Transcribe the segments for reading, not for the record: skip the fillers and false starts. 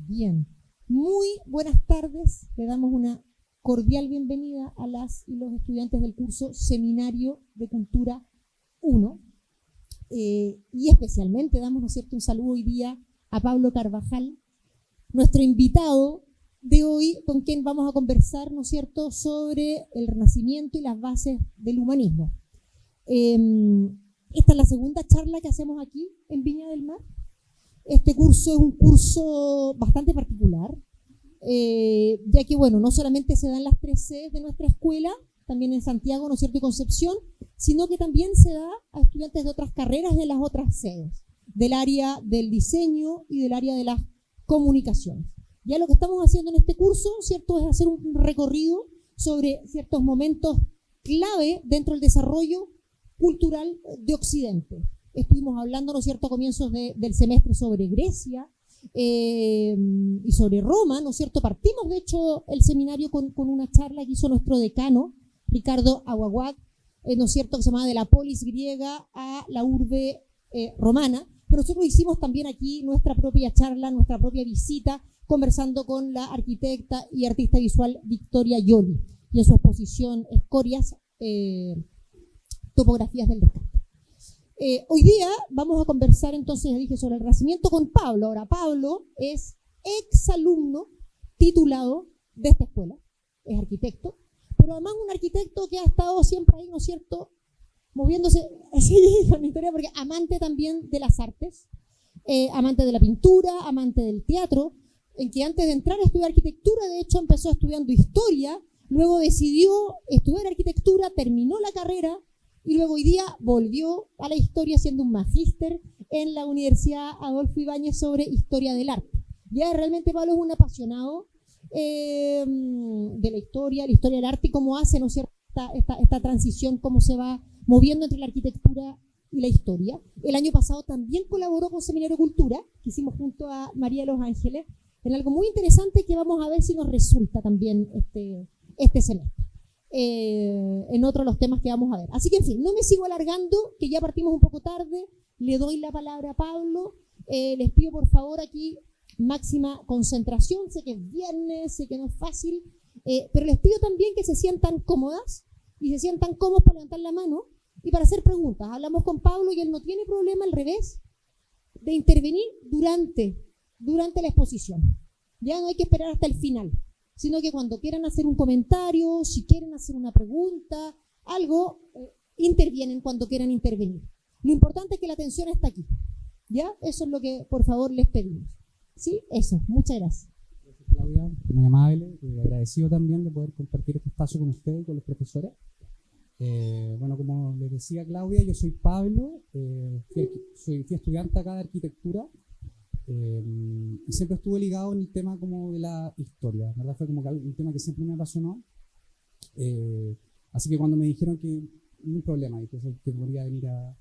Bien, muy buenas tardes. Le damos una cordial bienvenida a las y los estudiantes del curso Seminario de Cultura 1. Y especialmente damos, ¿no es cierto?, un saludo hoy día a Pablo Carvajal, nuestro invitado de hoy, con quien vamos a conversar, ¿no es cierto?, sobre el Renacimiento y las bases del humanismo. Esta es la segunda charla que hacemos aquí en Viña del Mar. Este curso es un curso bastante particular, ya que, bueno, no solamente se dan las 3 sedes de nuestra escuela, también en Santiago, ¿no es cierto?, y Concepción, sino que también se da a estudiantes de otras carreras de las otras sedes, del área del diseño y del área de las comunicaciones. Ya lo que estamos haciendo en este curso, ¿cierto?, es hacer un recorrido sobre ciertos momentos clave dentro del desarrollo cultural de Occidente. Estuvimos hablando, ¿no es cierto?, a comienzos del semestre sobre Grecia y sobre Roma, ¿no es cierto? Partimos, de hecho, el seminario con una charla que hizo nuestro decano, Ricardo Aguaguac, ¿no es cierto?, que se llamaba De la polis griega a la urbe romana. Pero nosotros hicimos también aquí nuestra propia charla, nuestra propia visita, conversando con la arquitecta y artista visual Victoria Yoli, y en su exposición Escorias, topografías del descarte. Hoy día vamos a conversar, entonces, ya dije, sobre el Renacimiento con Pablo. Ahora, Pablo es exalumno titulado de esta escuela, es arquitecto, pero además un arquitecto que ha estado siempre ahí, ¿no es cierto?, moviéndose así con la historia, porque amante también de las artes, amante de la pintura, amante del teatro, en que antes de entrar a estudiar arquitectura, de hecho, empezó estudiando historia, luego decidió estudiar arquitectura, terminó la carrera, y luego hoy día volvió a la historia haciendo un magíster en la Universidad Adolfo Ibáñez sobre historia del arte. Ya realmente Pablo es un apasionado de la historia del arte, y cómo hace, ¿no es cierto?, esta transición, cómo se va moviendo entre la arquitectura y la historia. El año pasado también colaboró con Seminario de Cultura, que hicimos junto a María de los Ángeles, en algo muy interesante que vamos a ver si nos resulta también este semestre. En otro de los temas que vamos a ver. Así que, en fin, no me sigo alargando, que ya partimos un poco tarde. Le doy la palabra a Pablo. Les pido, por favor, aquí máxima concentración. Sé que es viernes, sé que no es fácil, pero les pido también que se sientan cómodas y se sientan cómodos para levantar la mano y para hacer preguntas. Hablamos con Pablo y él no tiene problema, al revés, de intervenir durante la exposición. Ya no hay que esperar hasta el final, sino que cuando quieran hacer un comentario, si quieren hacer una pregunta, algo, intervienen cuando quieran intervenir. Lo importante es que la atención está aquí, ¿ya? Eso es lo que, por favor, les pedimos. ¿Sí? Eso. Muchas gracias. Gracias, Claudia, muy amable, agradecido también de poder compartir este espacio con ustedes y con los profesores. Bueno, como les decía Claudia, yo soy Pablo, fui estudiante acá de arquitectura. Y siempre estuve ligado en el tema como de la historia, ¿verdad? Fue como un tema que siempre me apasionó. Así que cuando me dijeron que no hay problema, que podría venir a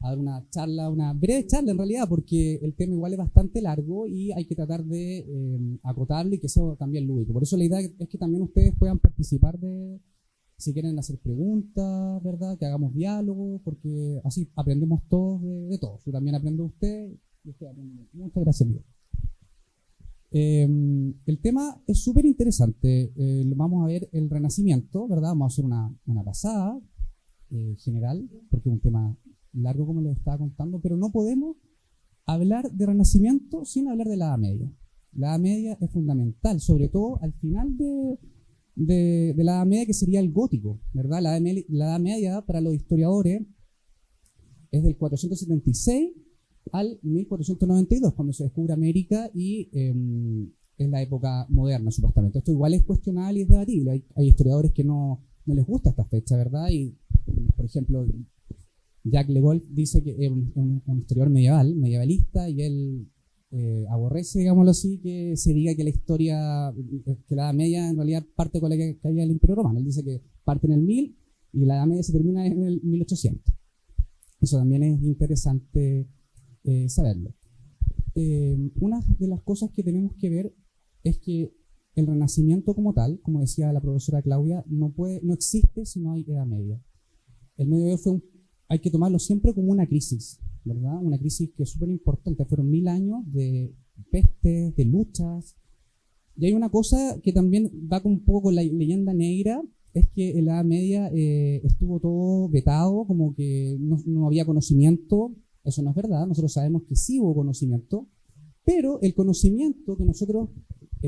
dar una charla, una breve charla en realidad, porque el tema igual es bastante largo y hay que tratar de acotarlo y que sea también lúdico. Por eso la idea es que también ustedes puedan participar si quieren hacer preguntas, ¿verdad? Que hagamos diálogo, porque así aprendemos todos de todos. Yo también aprendo de ustedes. Muchas gracias, amigo. El tema es súper interesante. Vamos a ver el Renacimiento, ¿verdad? Vamos a hacer una pasada general, porque es un tema largo, como les estaba contando, pero no podemos hablar de Renacimiento sin hablar de la Edad Media. La Edad Media es fundamental, sobre todo al final de la Edad Media, que sería el gótico, ¿verdad? La Edad Media, para los historiadores, es del 476 al 1492, cuando se descubre América y es la época moderna, supuestamente. Esto igual es cuestionable y es debatible. Hay historiadores que no les gusta esta fecha, ¿verdad? Y, por ejemplo, Jacques Le Goff dice que es un historiador medievalista, y él aborrece, digámoslo así, que se diga que la historia, que la Edad Media en realidad parte con la caída del Imperio Romano. Él dice que parte en el 1000 y la Edad Media se termina en el 1800. Eso también es interesante saberlo. Una de las cosas que tenemos que ver es que el Renacimiento como tal, como decía la profesora Claudia, no existe si no hay Edad Media. El Medioevo hay que tomarlo siempre como una crisis, ¿verdad? Una crisis que es súper importante. Fueron 1000 años de pestes, de luchas. Y hay una cosa que también va un poco con la leyenda negra, es que en la Edad Media estuvo todo vetado, como que no había conocimiento. Eso no es verdad, nosotros sabemos que sí hubo conocimiento, pero el conocimiento que nosotros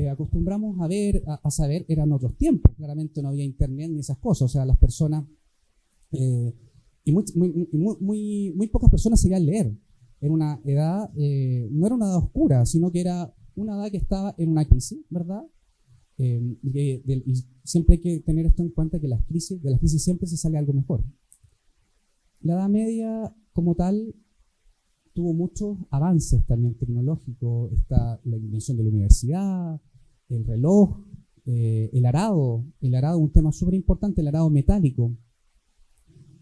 acostumbramos a ver, a saber, eran otros tiempos. Claramente no había internet ni esas cosas, o sea, las personas, y muy pocas personas sabían leer. Era una edad, no era una edad oscura, sino que era una edad que estaba en una crisis, ¿verdad? Y siempre hay que tener esto en cuenta, que de las crisis siempre se sale algo mejor. La Edad Media, como tal, tuvo muchos avances también tecnológicos. Está la invención de la universidad, el reloj, el arado, un tema súper importante, el arado metálico.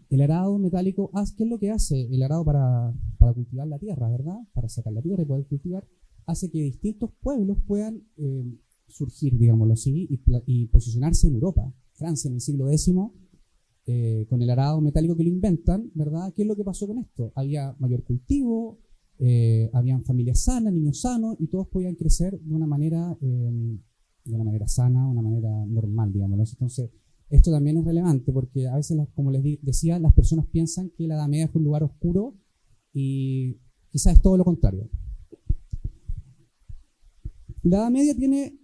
El arado metálico, ¿qué es lo que hace el arado para cultivar la tierra, verdad? Para sacar la tierra y poder cultivar, hace que distintos pueblos puedan surgir, digámoslo así, y posicionarse en Europa. Francia en el siglo X, con el arado metálico que lo inventan, ¿verdad? ¿Qué es lo que pasó con esto? Había mayor cultivo, habían familias sanas, niños sanos, y todos podían crecer de una manera sana, una manera normal, digámoslo. Entonces, esto también es relevante porque a veces, como les decía, las personas piensan que la Edad Media fue un lugar oscuro y quizás es todo lo contrario. La Edad Media tiene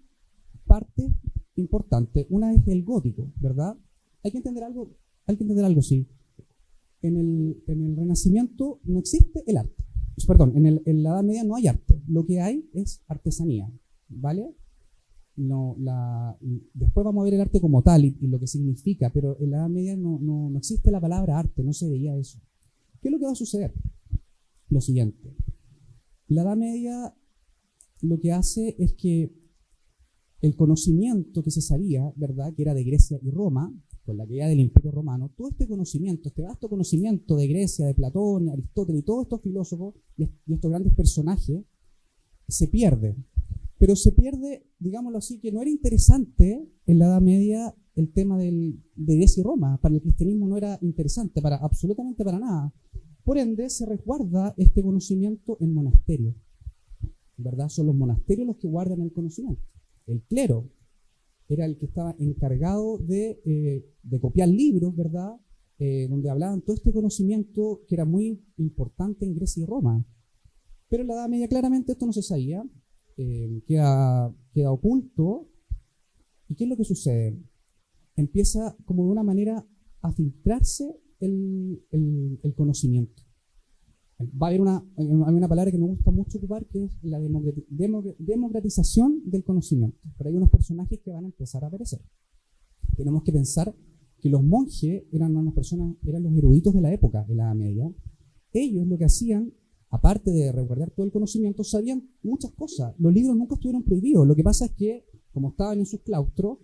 partes importantes. Una es el gótico, ¿verdad? Hay que entender algo, sí. En el Renacimiento no existe el arte. Perdón, en la Edad Media no hay arte. Lo que hay es artesanía, ¿vale? Después vamos a ver el arte como tal y lo que significa, pero en la Edad Media no existe la palabra arte, no se veía eso. ¿Qué es lo que va a suceder? Lo siguiente. La Edad Media lo que hace es que el conocimiento que se sabía, ¿verdad?, que era de Grecia y Roma, con la caída del Imperio Romano, todo este conocimiento, este vasto conocimiento de Grecia, de Platón, Aristóteles y todos estos filósofos y estos grandes personajes, se pierde. Pero se pierde, digámoslo así, que no era interesante en la Edad Media el tema de Grecia y Roma. Para el cristianismo no era interesante, absolutamente para nada. Por ende, se resguarda este conocimiento en monasterios, ¿verdad? Son los monasterios los que guardan el conocimiento. El clero era el que estaba encargado de copiar libros, ¿verdad? Donde hablaban todo este conocimiento que era muy importante en Grecia y Roma. Pero en la Edad Media claramente esto no se sabía, queda oculto. ¿Y qué es lo que sucede? Empieza como de una manera a filtrarse el conocimiento. Va a haber una palabra que me gusta mucho ocupar, que es la democratización del conocimiento. Pero hay unos personajes que van a empezar a aparecer. Tenemos que pensar que los monjes eran los eruditos de la época, de la Edad Media. Ellos lo que hacían, aparte de resguardar todo el conocimiento, sabían muchas cosas. Los libros nunca estuvieron prohibidos. Lo que pasa es que, como estaban en sus claustros,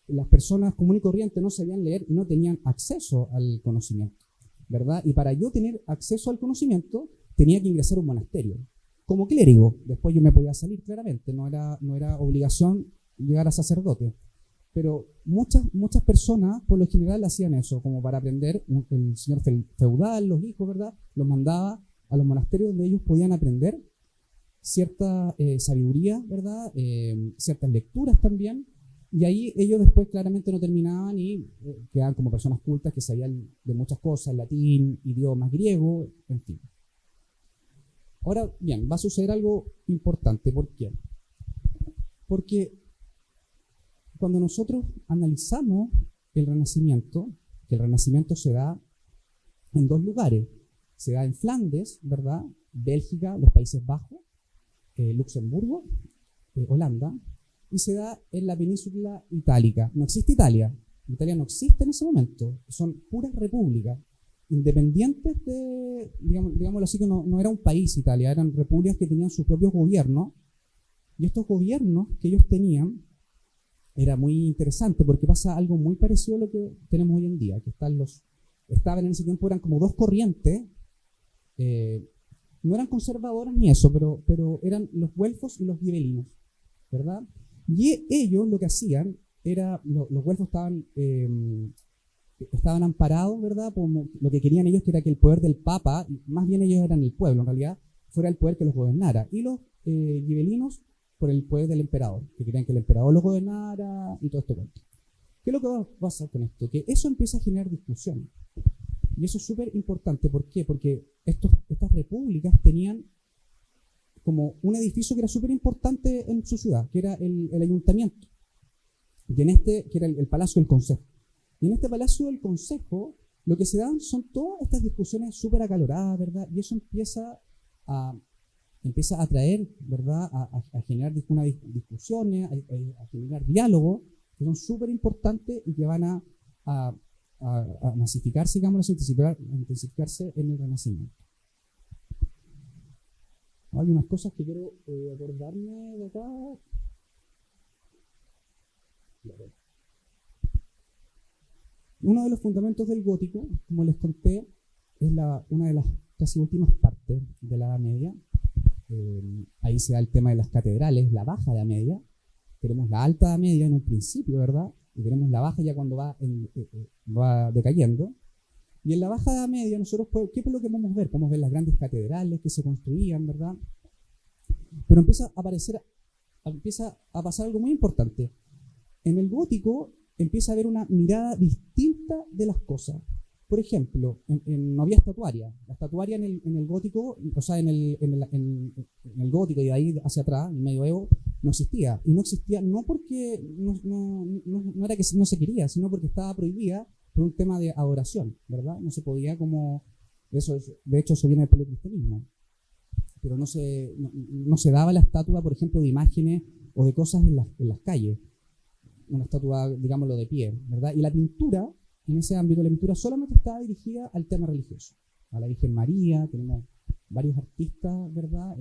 las personas comunes y corrientes no sabían leer y no tenían acceso al conocimiento, ¿verdad? Y para yo tener acceso al conocimiento, tenía que ingresar a un monasterio. Como clérigo, después yo me podía salir claramente, no era obligación llegar a sacerdote. Pero muchas personas, por lo general, hacían eso, como para aprender. El señor feudal, los hijos, ¿verdad?, los mandaba a los monasterios donde ellos podían aprender cierta sabiduría, ¿verdad?, ciertas lecturas también. Y ahí ellos después claramente no terminaban y quedaban como personas cultas que sabían de muchas cosas, latín, idiomas, griego, en fin. Ahora bien, va a suceder algo importante. ¿Por qué? Porque cuando nosotros analizamos el Renacimiento, que el Renacimiento se da en dos lugares. Se da en Flandes, ¿verdad?, Bélgica, los Países Bajos, Luxemburgo, Holanda, y se da en la península itálica. No existe Italia. Italia no existe en ese momento. Son puras repúblicas independientes de, digámoslo así, que no era un país Italia, eran repúblicas que tenían sus propios gobiernos. Y estos gobiernos que ellos tenían era muy interesante porque pasa algo muy parecido a lo que tenemos hoy en día, que estaban en ese tiempo, eran como dos corrientes, no eran conservadoras ni eso, pero eran los güelfos y los gibelinos, ¿verdad? Y ellos lo que hacían era, los güelfos estaban amparados, ¿verdad?, como lo que querían ellos, que era que el poder del Papa, más bien ellos eran el pueblo en realidad, fuera el poder que los gobernara. Y los gibelinos por el poder del emperador, que querían que el emperador los gobernara y todo esto. ¿Qué es lo que va a pasar con esto? Que eso empieza a generar discusión. Y eso es súper importante. ¿Por qué? Porque estas repúblicas tenían como un edificio que era súper importante en su ciudad, que era el ayuntamiento, y que era el Palacio del Consejo. Y en este Palacio del Consejo, lo que se dan son todas estas discusiones súper acaloradas, ¿verdad? Y eso empieza a atraer, ¿verdad? A generar discusiones, a generar diálogos, que son súper importantes y que van a masificarse, digamos, intensificarse en el Renacimiento. Hay unas cosas que quiero acordarme de acá. Uno de los fundamentos del gótico, como les conté, es una de las casi últimas partes de la Edad Media. Ahí se da el tema de las catedrales, la Baja Edad Media. Tenemos la Alta Edad Media en un principio, ¿verdad? Y tenemos la Baja ya cuando va decayendo. Y en la Baja Edad Media nosotros, ¿qué es lo que podemos ver? Podemos ver las grandes catedrales que se construían, ¿verdad? Pero empieza a pasar algo muy importante. En el gótico empieza a haber una mirada distinta de las cosas. Por ejemplo, no había estatuaria. La estatuaria en el gótico, o sea, en el gótico y de ahí hacia atrás, en el medioevo, no existía. Y no existía no porque no era que no se quería, sino porque estaba prohibida por un tema de adoración, ¿verdad? No se podía de hecho eso viene del paleocristianismo. Pero no se daba la estatua, por ejemplo, de imágenes o de cosas en las calles. Una estatua, digámoslo, de pie, ¿verdad? Y la pintura, en ese ámbito, la pintura solamente estaba dirigida al tema religioso. A la Virgen María, tenemos varios artistas, ¿verdad?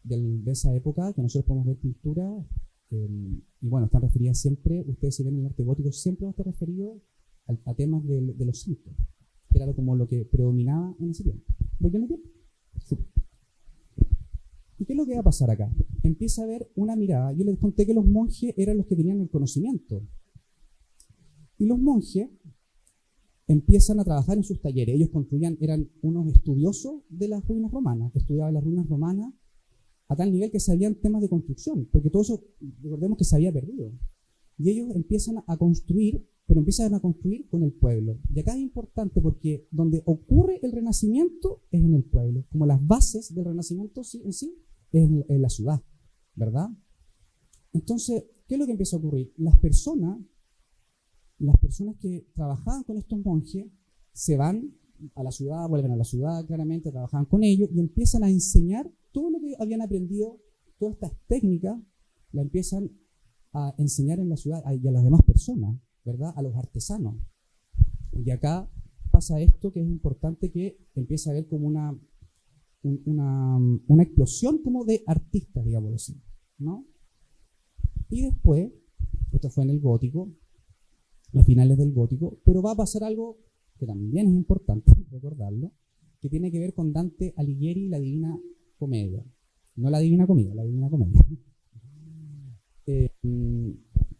De esa época, que nosotros podemos ver pintura, y bueno, están referidas siempre, ustedes si ven el arte gótico, siempre va a estar referido a temas de los santos, que era como lo que predominaba en ese tiempo. ¿Voy a meter? ¿Y qué es lo que va a pasar acá? Empieza a haber una mirada. Yo les conté que los monjes eran los que tenían el conocimiento. Y los monjes empiezan a trabajar en sus talleres. Ellos eran unos estudiosos de las ruinas romanas, estudiaban las ruinas romanas a tal nivel que sabían temas de construcción, porque todo eso, recordemos que se había perdido. Y ellos empiezan a construir, pero empiezan a construir con el pueblo. Y acá es importante porque donde ocurre el Renacimiento es en el pueblo, como las bases del Renacimiento en sí es en la ciudad, ¿verdad? Entonces, ¿qué es lo que empieza a ocurrir? Las personas que trabajaban con estos monjes se van a la ciudad, vuelven a la ciudad, claramente, trabajaban con ellos y empiezan a enseñar todo lo que habían aprendido, todas estas técnicas, la empiezan a enseñar en la ciudad y a las demás personas, ¿verdad? A los artesanos. Y acá pasa esto que es importante, que empieza a haber como una explosión como de artistas, digámoslo así, ¿no? Y después, esto fue en el gótico, los finales del gótico, pero va a pasar algo que también es importante recordarlo, que tiene que ver con Dante Alighieri y la Divina Comedia. No la Divina Comedia, la Divina Comedia. ¿Qué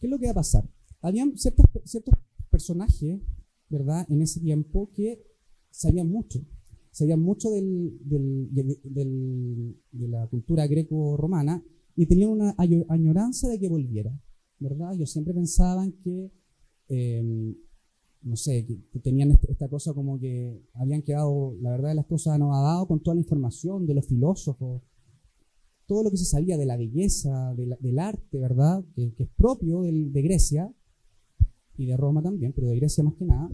es lo que va a pasar? Habían ciertos personajes, ¿verdad?, en ese tiempo que sabían mucho de la cultura greco-romana y tenían una añoranza de que volviera, ¿verdad? Ellos siempre pensaban que, no sé, que tenían esta cosa como que habían quedado, la verdad de las cosas, anodadados con toda la información de los filósofos, todo lo que se sabía de la belleza, del arte, ¿verdad?, que es propio de Grecia y de Roma también, pero de Grecia más que nada,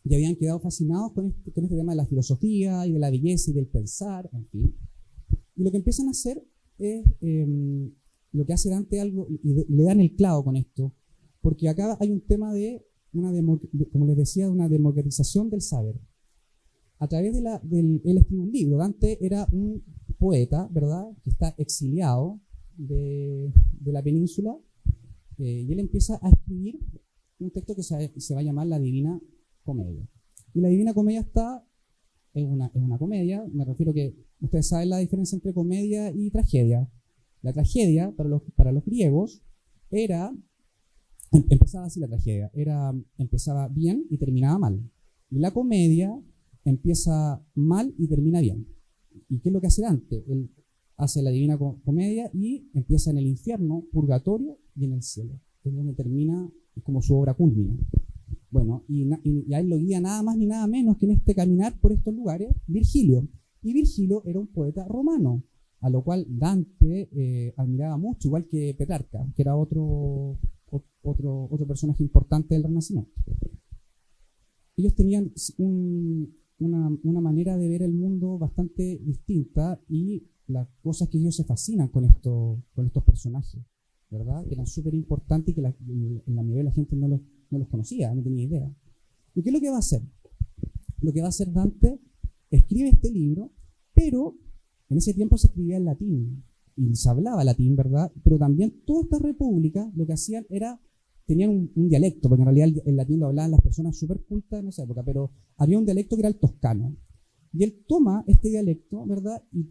y habían quedado fascinados con este tema de la filosofía y de la belleza y del pensar, en fin. Y lo que empiezan a hacer es, lo que hace Dante algo, y le dan el clavo con esto, porque acá hay un tema como les decía, de una democratización del saber. A través él escribe un libro. Dante era un poeta, ¿verdad?, que está exiliado de la península, y él empieza a escribir un texto que se va a llamar la Divina Comedia. Y la Divina Comedia es una comedia, me refiero que ustedes saben la diferencia entre comedia y tragedia. La tragedia, para los griegos, empezaba así la tragedia, empezaba bien y terminaba mal. Y la comedia empieza mal y termina bien. ¿Y qué es lo que hace Dante? Él hace la Divina Comedia y empieza en el infierno, purgatorio y en el cielo. Es donde termina, es como su obra culmina. Bueno, y a él lo guía nada más ni nada menos que en este caminar por estos lugares, Virgilio. Y Virgilio era un poeta romano, a lo cual Dante admiraba mucho, igual que Petrarca, que era otro personaje importante del Renacimiento. Ellos tenían una manera de ver el mundo bastante distinta y las cosas que ellos se fascinan con estos personajes, ¿verdad? Que eran súper importantes y que en la mayoría de la gente no los conocía, no tenía idea. ¿Y qué es lo que va a hacer? Lo que va a hacer Dante, escribe este libro, pero en ese tiempo se escribía en latín y se hablaba latín, ¿verdad? Pero también todas estas repúblicas lo que hacían era, tenían un dialecto, porque en realidad el latín lo hablaban las personas súper cultas en esa época, pero había un dialecto que era el toscano. Y él toma este dialecto, ¿verdad? ¿Y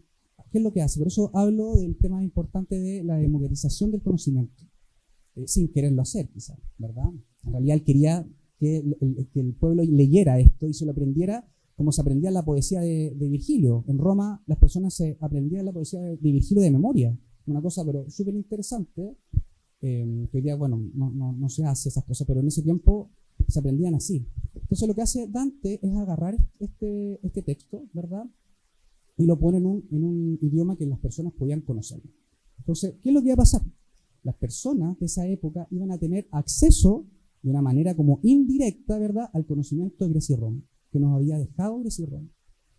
qué es lo que hace? Por eso hablo del tema importante de la democratización del conocimiento, sin quererlo hacer, quizás, ¿verdad? En realidad él quería que el pueblo leyera esto y se lo aprendiera como se aprendía la poesía de Virgilio. En Roma las personas se aprendían la poesía de Virgilio de memoria, una cosa pero súper interesante, que hoy día, bueno, no se hace esas cosas, pero en ese tiempo se aprendían así. Entonces lo que hace Dante es agarrar este texto, ¿verdad? Y lo pone en un idioma que las personas podían conocer. Entonces, ¿qué es lo que iba a pasar? Las personas de esa época iban a tener acceso de una manera como indirecta, ¿verdad?, al conocimiento de Grecia y Roma, que nos había dejado Grecia y Roma.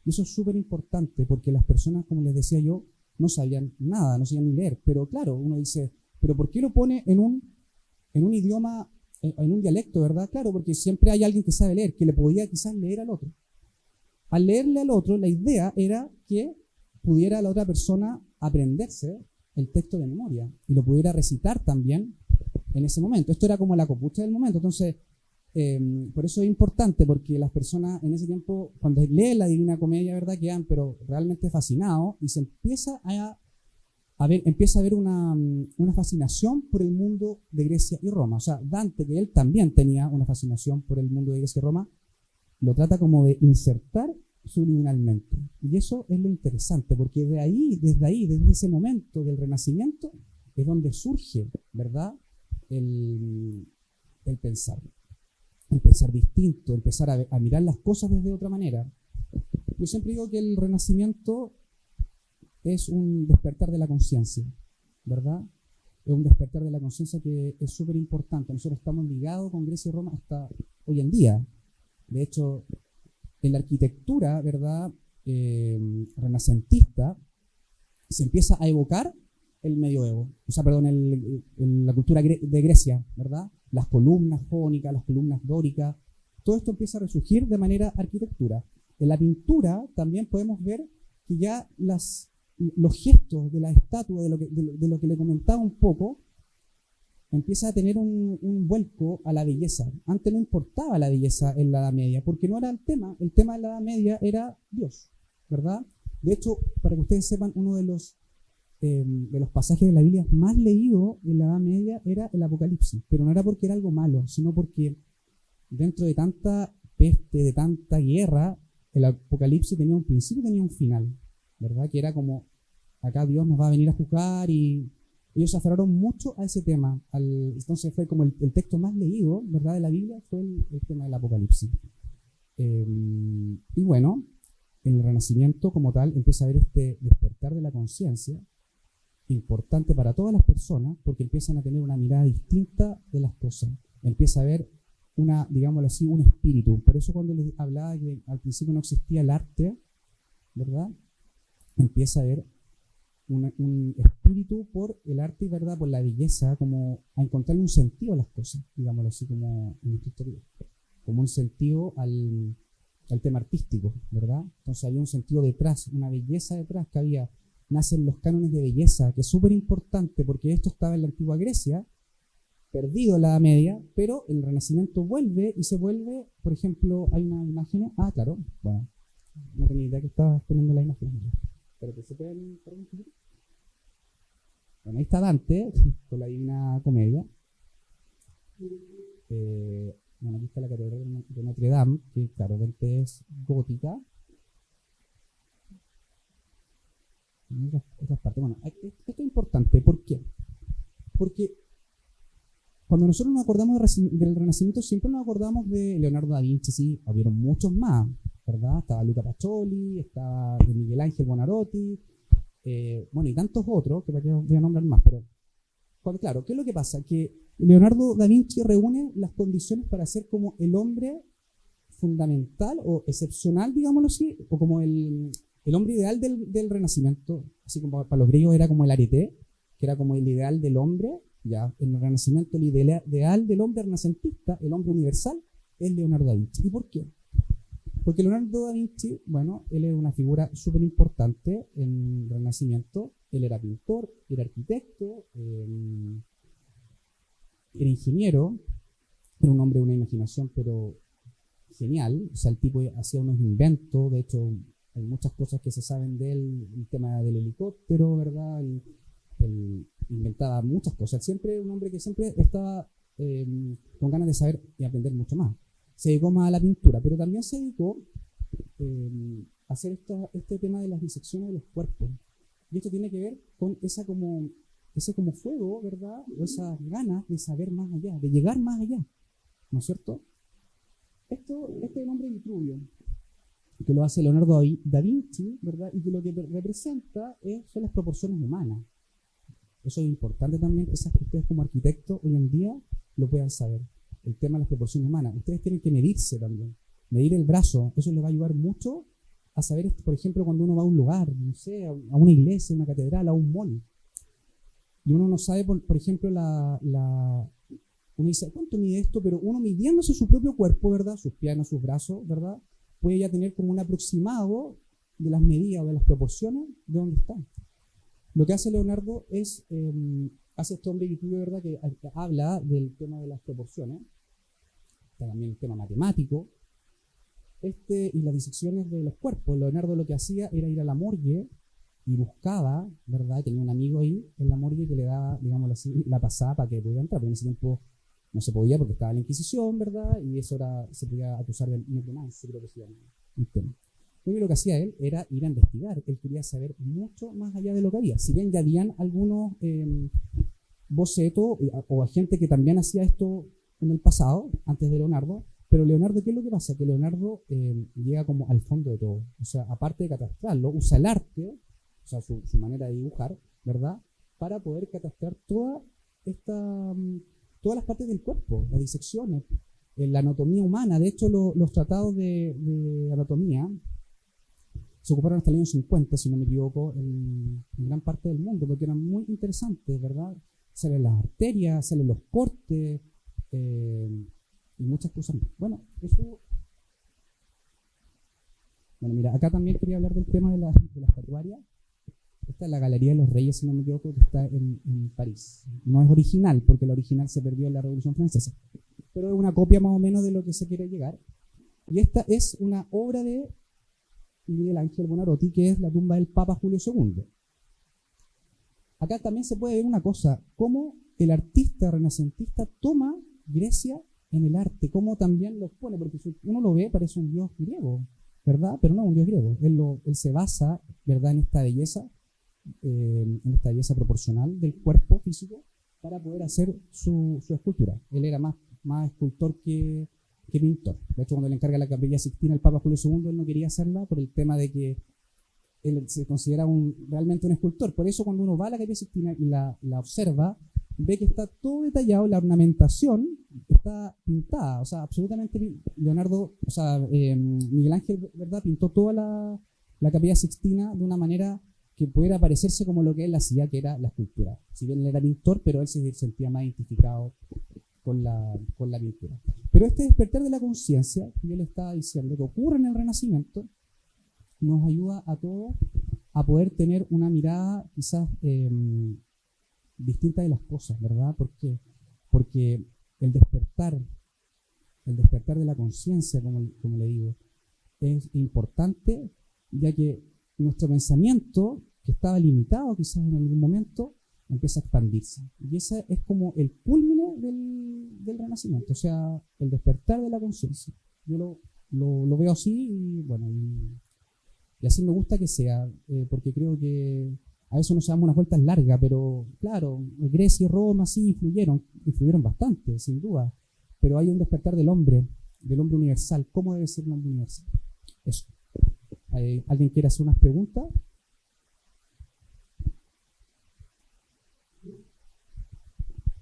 Y eso es súper importante porque las personas, como les decía yo, no sabían nada, no sabían ni leer. Pero claro, uno dice, ¿pero por qué lo pone en un idioma, en un dialecto, verdad? Claro, porque siempre hay alguien que sabe leer, que le podía quizás leer al otro. Al leerle al otro, la idea era que pudiera la otra persona aprenderse el texto de memoria y lo pudiera recitar también en ese momento. Esto era como la copucha del momento. Entonces, por eso es importante, porque las personas en ese tiempo, cuando leen la Divina Comedia, ¿verdad?, quedan pero realmente fascinados y se empieza a ver una fascinación por el mundo de Grecia y Roma. O sea, Dante, que él también tenía una fascinación por el mundo de Grecia y Roma, lo trata como de insertar subliminalmente. Y eso es lo interesante, porque desde ese momento del Renacimiento, es donde surge, ¿verdad?, el pensar. El pensar distinto, empezar a mirar las cosas desde otra manera. Yo siempre digo que el Renacimiento es un despertar de la conciencia, ¿verdad? Es un despertar de la conciencia que es súper importante. Nosotros estamos ligados con Grecia y Roma hasta hoy en día. De hecho, en la arquitectura, ¿verdad?, renacentista, se empieza a evocar el medioevo, o sea, perdón, la cultura de Grecia, ¿verdad? Las columnas jónicas, las columnas dóricas, todo esto empieza a resurgir de manera arquitectura. En la pintura también podemos ver que ya los gestos de la estatua, de lo que le comentaba un poco, empieza a tener un vuelco a la belleza. Antes no importaba la belleza en la Edad Media, porque no era el tema de la Edad Media era Dios, ¿verdad? De hecho, para que ustedes sepan, uno de los pasajes de la Biblia más leídos en la Edad Media era el Apocalipsis, pero no era porque era algo malo, sino porque dentro de tanta peste, de tanta guerra, el Apocalipsis tenía un principio y tenía un final, ¿verdad? Que era como, acá Dios nos va a venir a juzgar, y ellos se aferraron mucho a ese tema. Entonces fue como el texto más leído, ¿verdad?, de la Biblia, fue el tema del Apocalipsis. Y bueno, en el Renacimiento como tal empieza a haber este despertar de la conciencia, importante para todas las personas, porque empiezan a tener una mirada distinta de las cosas. Empieza a haber digámoslo así, un espíritu. Por eso cuando les hablaba que al principio no existía el arte, ¿verdad?, empieza a haber un espíritu por el arte y, ¿verdad?, por la belleza, como a encontrarle un sentido a las cosas, digámoslo así, como en nuestra historia, como un sentido al tema artístico, ¿verdad? Entonces había un sentido detrás, una belleza detrás que había. Nacen los cánones de belleza, que es súper importante porque esto estaba en la antigua Grecia, perdido en la Edad Media, pero el Renacimiento vuelve y se vuelve, por ejemplo, hay unas imágenes, claro, bueno, no tenía idea que estabas poniendo las imágenes, pero que se pueden parar un poquito. Bueno, ahí está Dante con la Divina Comedia. Bueno, aquí está la Catedral de Notre Dame, que claramente es gótica. en otras partes. Bueno, esto es importante. ¿Por qué? Porque cuando nosotros nos acordamos del Renacimiento, siempre nos acordamos de Leonardo da Vinci, sí, hubieron muchos más, ¿verdad? Estaba Luca Pacioli, estaba Miguel Ángel Buonarroti, bueno, y tantos otros, que para qué voy a nombrar más, pero claro, ¿qué es lo que pasa? Que Leonardo da Vinci reúne las condiciones para ser como el hombre fundamental o excepcional, digámoslo así, o como el hombre ideal del Renacimiento, así como para los griegos era como el arete, que era como el ideal del hombre. Ya, en el Renacimiento el ideal del hombre renacentista, el hombre universal, es Leonardo da Vinci. ¿Y por qué? Porque Leonardo da Vinci, bueno, él era una figura súper importante en el Renacimiento. Él era pintor, era arquitecto, era ingeniero, era un hombre de una imaginación pero genial. O sea, el tipo hacía unos inventos, de hecho hay muchas cosas que se saben de él, el tema del helicóptero, ¿verdad? Él inventaba muchas cosas. Siempre un hombre que siempre estaba con ganas de saber y aprender mucho más. Se dedicó más a la pintura, pero también se dedicó a hacer este tema de las disecciones de los cuerpos. Y esto tiene que ver con ese como fuego, ¿verdad? O esas ganas de saber más allá, de llegar más allá, ¿no es cierto? Este es el hombre Vitruvio, que lo hace Leonardo da Vinci, ¿verdad? Y que lo que representa son las proporciones humanas. Eso es importante también, quizás que ustedes como arquitectos hoy en día lo puedan saber. El tema de las proporciones humanas. Ustedes tienen que medirse también. Medir el brazo. Eso les va a ayudar mucho a saber, por ejemplo, cuando uno va a un lugar, no sé, a una iglesia, a una catedral, a un mall. Y uno no sabe, por ejemplo, uno dice, ¿cuánto mide esto? Pero uno midiéndose su propio cuerpo, ¿verdad? Sus piernas, sus brazos, ¿verdad? Puede ya tener como un aproximado de las medidas o de las proporciones de dónde está. Lo que hace Leonardo es, hace este hombre Vitruvio, ¿verdad? Que habla del tema de las proporciones, está también el tema matemático, y las disecciones de los cuerpos. Leonardo lo que hacía era ir a la morgue y buscaba, ¿verdad? Tenía un amigo ahí en la morgue que le daba, digámoslo así, la pasada para que pudiera entrar, porque en ese tiempo no se podía porque estaba la Inquisición, ¿verdad? Y eso se podía acusar de necromancia, creo que se llama el tema. Lo que hacía él era ir a investigar. Él quería saber mucho más allá de lo que había. Si bien ya habían algunos bocetos o gente que también hacía esto en el pasado, antes de Leonardo, pero Leonardo, ¿qué es lo que pasa? Que Leonardo llega como al fondo de todo. O sea, aparte de catastrarlo, usa el arte, o sea, su manera de dibujar, ¿verdad? Para poder catastrar todas las partes del cuerpo, las disecciones, la anatomía humana. De hecho, los tratados de anatomía se ocuparon hasta el año 50, si no me equivoco, en gran parte del mundo, porque eran muy interesantes, ¿verdad? Salen las arterias, salen los cortes, y muchas cosas más. Bueno, mira, acá también quería hablar del tema de las estatuarias. Esta es la Galería de los Reyes, si no me equivoco, que está en París. No es original, porque la original se perdió en la Revolución Francesa, pero es una copia más o menos de lo que se quiere llegar. Y esta es una obra de Miguel Ángel Buonarroti, que es la tumba del Papa Julio II. Acá también se puede ver una cosa, cómo el artista renacentista toma Grecia en el arte, cómo también lo pone, porque si uno lo ve parece un dios griego, ¿verdad? Pero no es un dios griego. Él se basa, ¿verdad?, en esta belleza proporcional del cuerpo físico para poder hacer su escultura. Él era más escultor que pintor. De hecho, cuando le encarga la Capilla Sixtina al Papa Julio II, él no quería hacerla por el tema de que él se considera realmente un escultor. Por eso cuando uno va a la Capilla Sixtina y la observa, ve que está todo detallado, la ornamentación está pintada, o sea, absolutamente Miguel Ángel, ¿verdad?, pintó toda la Capilla Sixtina de una manera que pudiera parecerse como lo que él hacía, que era la escultura. Si bien él era pintor, pero él se sentía más identificado con la pintura. Pero este despertar de la conciencia, que yo le estaba diciendo, que ocurre en el Renacimiento, nos ayuda a todos a poder tener una mirada quizás distinta de las cosas, ¿verdad? ¿Por qué? Porque el despertar de la conciencia, como le digo, es importante, ya que nuestro pensamiento, que estaba limitado quizás en algún momento, empieza a expandirse. Y ese es como el culmine del Renacimiento, o sea, el despertar de la conciencia. Yo lo veo así y bueno, Y así me gusta que sea, porque creo que a veces nos damos unas vueltas largas, pero claro, Grecia y Roma sí influyeron bastante, sin duda. Pero hay un despertar del hombre universal. ¿Cómo debe ser un hombre universal? Eso. ¿Alguien quiere hacer unas preguntas?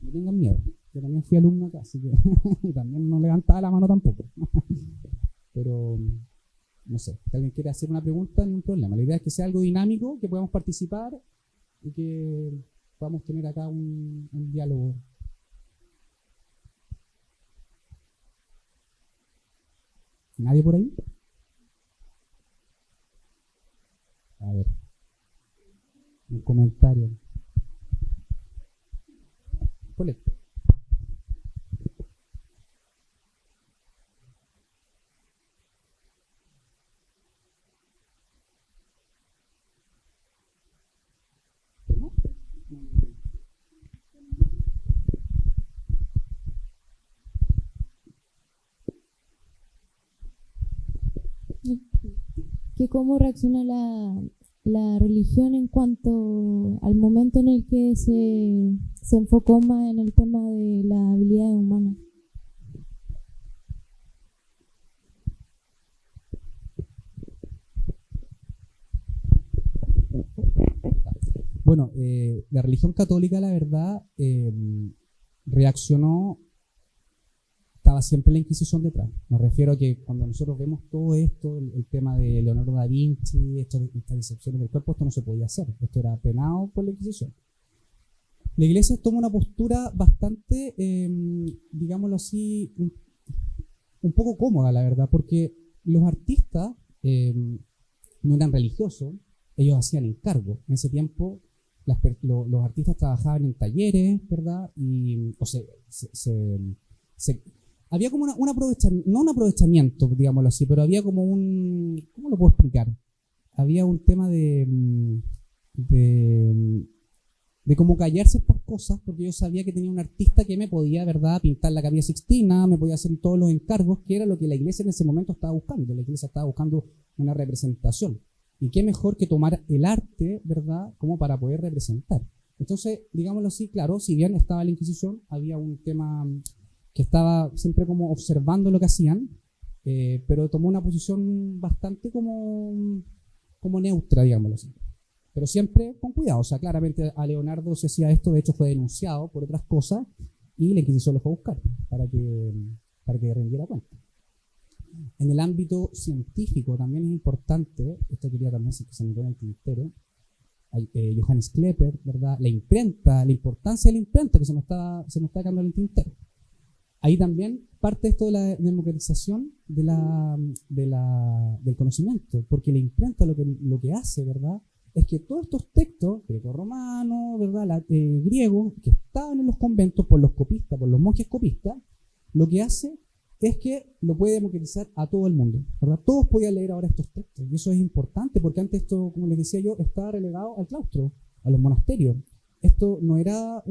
No tengan miedo. Yo también fui alumno acá, así que y también no levantaba la mano tampoco. Pero, no sé, si alguien quiere hacer una pregunta, no hay un problema. La idea es que sea algo dinámico, que podamos participar y que podamos tener acá un diálogo. ¿Nadie por ahí? A ver, un comentario. Colecto. ¿No? Que cómo reacciona la religión en cuanto al momento en el que se enfocó más en el tema de la habilidad humana. Bueno, la religión católica, la verdad, reaccionó, estaba siempre la Inquisición detrás. Me refiero a que cuando nosotros vemos todo esto, el tema de Leonardo da Vinci, estas disecciones del cuerpo, esto no se podía hacer. Esto era penado por la Inquisición. La iglesia toma una postura bastante, digámoslo así, un poco cómoda, la verdad, porque los artistas no eran religiosos, ellos hacían encargo. En ese tiempo los artistas trabajaban en talleres, ¿verdad? Y había como un aprovechamiento, no un aprovechamiento, digámoslo así, pero había como ¿cómo lo puedo explicar? Había un tema de cómo callar ciertas cosas, porque yo sabía que tenía un artista que me podía, ¿verdad?, pintar la Capilla Sixtina, me podía hacer todos los encargos, que era lo que la iglesia en ese momento estaba buscando. La iglesia estaba buscando una representación. Y qué mejor que tomar el arte, ¿verdad?, como para poder representar. Entonces, digámoslo así, claro, si bien estaba la Inquisición, había un tema que estaba siempre como observando lo que hacían, pero tomó una posición bastante como neutra, digámoslo así. Pero siempre con cuidado. O sea, claramente a Leonardo se hacía esto, de hecho fue denunciado por otras cosas, y la Inquisición lo fue a buscar para que rendiera cuenta. En el ámbito científico también es importante, esto quería también que se me quede en el tintero, Johannes Kepler, ¿verdad? La imprenta, la importancia de la imprenta, que se nos está quedando en el tintero. Ahí también parte esto de la democratización del conocimiento, porque la imprenta lo que hace, ¿verdad?, es que todos estos textos greco-romanos, ¿verdad?, griegos, que estaban en los conventos por los copistas, por los monjes copistas, lo que hace es que lo puede democratizar a todo el mundo, ¿verdad? Todos podían leer ahora estos textos, y eso es importante, porque antes esto, como les decía yo, estaba relegado al claustro, a los monasterios. Esto no era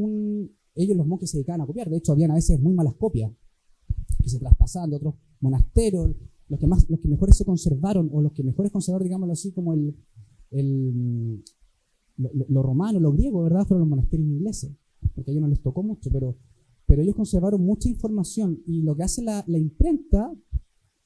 ellos, los monjes, se dedicaban a copiar. De hecho, habían a veces muy malas copias que se traspasaban de otros monasterios. Los que mejores se conservaron, o los que mejores conservaron, digámoslo así, como lo romano, lo griego, ¿verdad?, fueron los monasterios ingleses, porque a ellos no les tocó mucho, pero ellos conservaron mucha información. Y lo que hace la imprenta,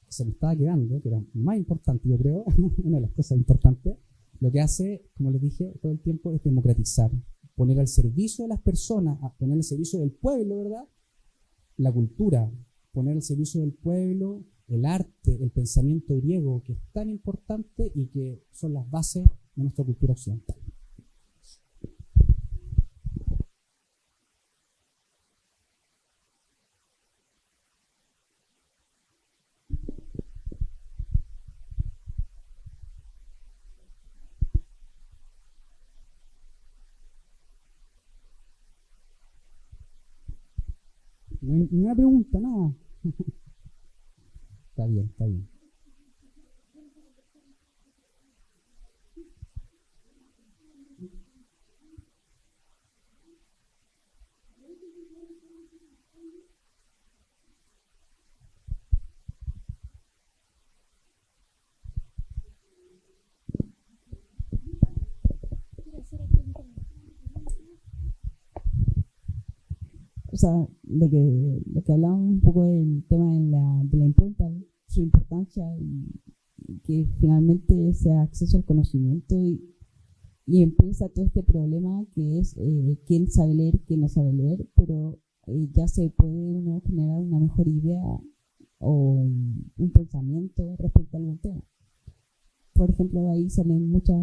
que se me estaba quedando, que era más importante, yo creo, una de las cosas importantes, lo que hace, como les dije todo el tiempo, es democratizar, poner al servicio de las personas, poner al servicio del pueblo, ¿verdad?, la cultura, poner al servicio del pueblo el arte, el pensamiento griego, que es tan importante y que son las bases de nuestra cultura occidental. No hay ninguna pregunta, nada. Está bien, está bien. sea, lo que hablábamos un poco del tema de la imprenta, su importancia y que finalmente ese acceso al conocimiento y empieza todo este problema que es quién sabe leer, quién no sabe leer, pero ya se puede uno generar una mejor idea o un pensamiento respecto a algún tema. Por ejemplo, de ahí salen muchas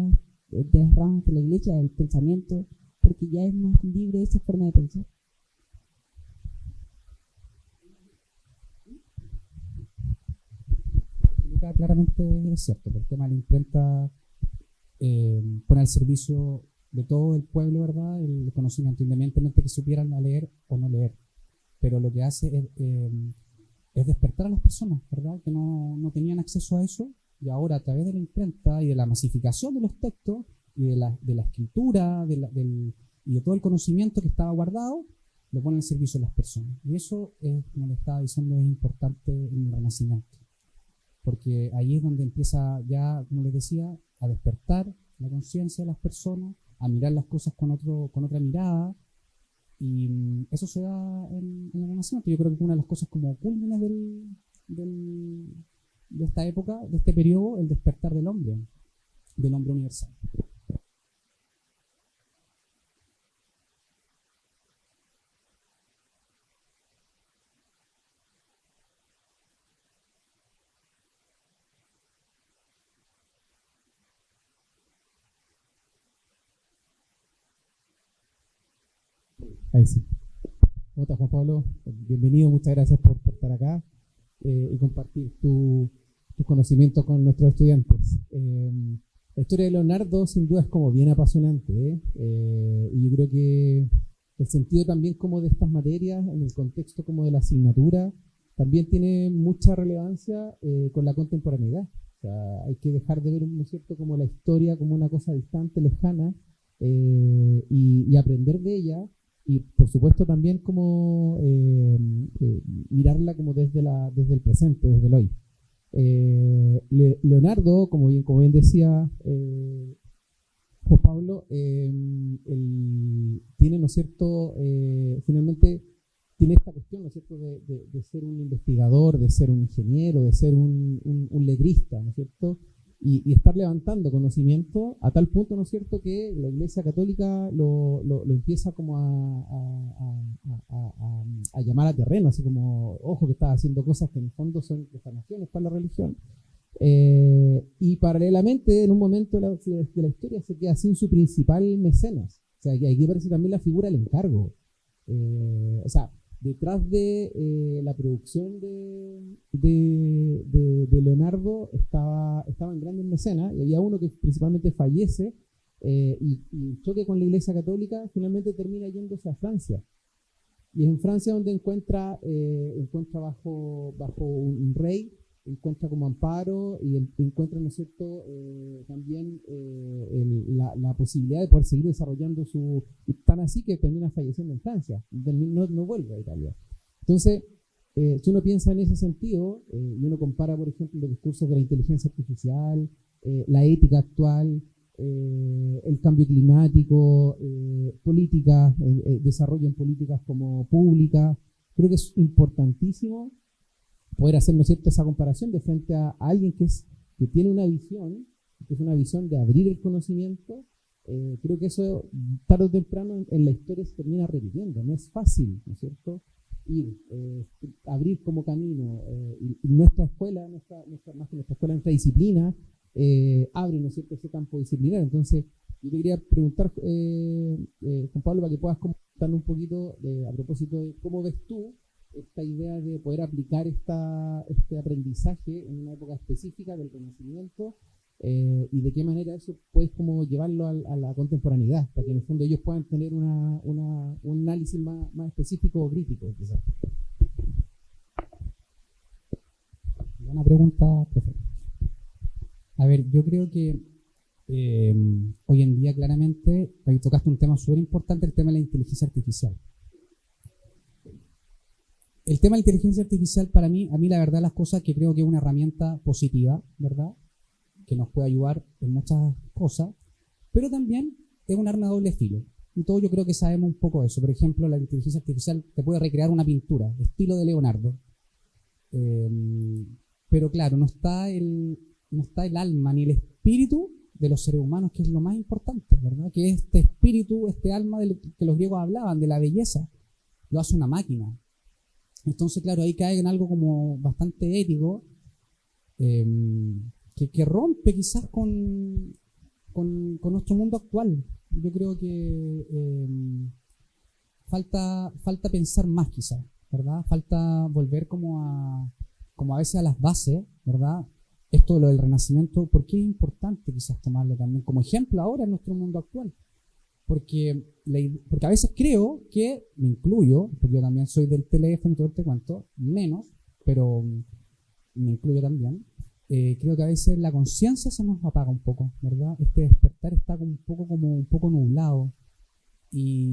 de las ramas de la iglesia, del pensamiento, porque ya es más libre esa forma de pensar. Claramente es cierto, el tema de la imprenta pone al servicio de todo el pueblo, ¿verdad?, el conocimiento, independientemente que supieran a leer o no leer. Pero lo que hace es despertar a las personas, ¿verdad?, que no tenían acceso a eso, y ahora a través de la imprenta y de la masificación de los textos y de la escritura y de todo el conocimiento que estaba guardado, lo pone al servicio de las personas. Y eso, como le estaba diciendo, es importante en el Renacimiento, porque ahí es donde empieza ya, como les decía, a despertar la conciencia de las personas, a mirar las cosas con otra mirada, y eso se da en el Renacimiento. Yo creo que una de las cosas como cúlmenes de esta época, de este periodo, el despertar del hombre universal. Ahí sí. ¿Cómo estás, Juan Pablo? Bienvenido, muchas gracias por estar acá y compartir tus conocimientos con nuestros estudiantes. La historia de Leonardo sin duda es como bien apasionante, y yo creo que el sentido también como de estas materias, en el contexto como de la asignatura, también tiene mucha relevancia con la contemporaneidad. O sea, hay que dejar de ver, ¿no es cierto?, como la historia como una cosa distante, lejana, y aprender de ella. Y por supuesto también como mirarla como desde el presente, desde el hoy. Leonardo, como bien decía Juan Pablo, tiene, ¿no es cierto?, finalmente tiene esta cuestión, ¿no es cierto?, de ser un investigador, de ser un ingeniero, de ser un letrista, ¿no es cierto?, y estar levantando conocimiento a tal punto, ¿no es cierto?, que la Iglesia Católica lo empieza como a llamar a terreno, así como, ojo, que está haciendo cosas que en el fondo son profanaciones para la religión. Y paralelamente, en un momento de la historia, se queda sin su principal mecenas. O sea, que aquí aparece también la figura del encargo. O sea, detrás de la producción de Leonardo estaban grandes mecenas, y había uno que principalmente fallece y choque con la Iglesia Católica, finalmente termina yéndose a Francia. Y es en Francia donde encuentra bajo un rey, encuentra como amparo y encuentra, ¿no es cierto?, también la posibilidad de poder seguir desarrollando y tan así que termina falleciendo en Francia, no vuelve a Italia. Entonces, si uno piensa en ese sentido, y uno compara, por ejemplo, los discursos de la inteligencia artificial, la ética actual, el cambio climático, políticas, desarrollo en políticas como públicas, creo que es importantísimo poder hacer, ¿no es cierto?, esa comparación de frente a alguien que tiene una visión, que es una visión de abrir el conocimiento. Creo que eso tarde o temprano en la historia se termina repitiendo. No es fácil, ¿no es cierto?, abrir como camino. Y nuestra escuela, más que nuestra escuela, nuestra disciplina, abre, ¿no es cierto?, ese campo disciplinario. Entonces, yo te quería preguntar, Juan Pablo, para que puedas comentar un poquito a propósito de cómo ves tú esta idea de poder aplicar este aprendizaje en una época específica del Renacimiento, y de qué manera eso puedes como llevarlo a la contemporaneidad, para que en el fondo ellos puedan tener un análisis más específico o crítico, quizás. Buena pregunta, profe. A ver, yo creo que hoy en día claramente ahí tocaste un tema súper importante, el tema de la inteligencia artificial. El tema de la inteligencia artificial, a mí la verdad, las cosas que creo que es una herramienta positiva, ¿verdad?, que nos puede ayudar en muchas cosas, pero también es un arma de doble filo. y todo yo creo que sabemos un poco de eso. Por ejemplo, la inteligencia artificial te puede recrear una pintura, estilo de Leonardo. Pero claro, no está el alma ni el espíritu de los seres humanos, que es lo más importante, ¿verdad? Que este espíritu, este alma que los griegos hablaban, de la belleza, lo hace una máquina. Entonces, claro, ahí cae en algo como bastante ético, que rompe quizás con nuestro mundo actual. Yo creo que falta pensar más quizás, ¿verdad? Falta volver como a veces a las bases, ¿verdad? Esto de lo del renacimiento, ¿por qué es importante quizás tomarlo también como ejemplo ahora en nuestro mundo actual? Porque a veces creo que, me incluyo, porque yo también soy del teléfono y todo este cuento, menos, pero me incluyo también, creo que a veces la conciencia se nos apaga un poco, ¿verdad? Este despertar está como un poco nublado y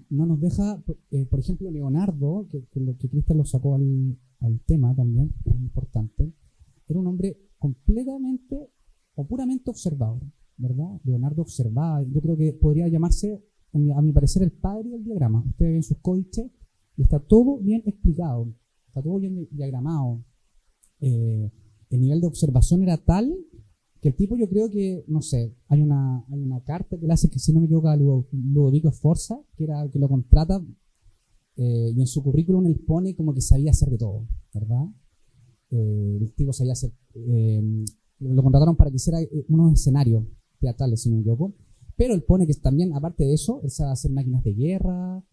no nos deja, por ejemplo, Leonardo, que Cristian lo sacó al tema también, es importante, era un hombre completamente o puramente observador, ¿verdad? Leonardo observaba, yo creo que podría llamarse, a mi parecer, el padre del diagrama. Ustedes ven sus códices y está todo bien explicado, está todo bien diagramado. El nivel de observación era tal que el tipo, yo creo que, no sé, hay una carta que le hace, que si no me equivoco, a Ludovico Sforza, que lo contrata, y en su currículum él pone como que sabía hacer de todo, ¿verdad? El tipo sabía hacer, lo contrataron para que hiciera unos escenarios teatrales, si no me equivoco, pero él pone que también, aparte de eso, él sabe hacer máquinas de guerra,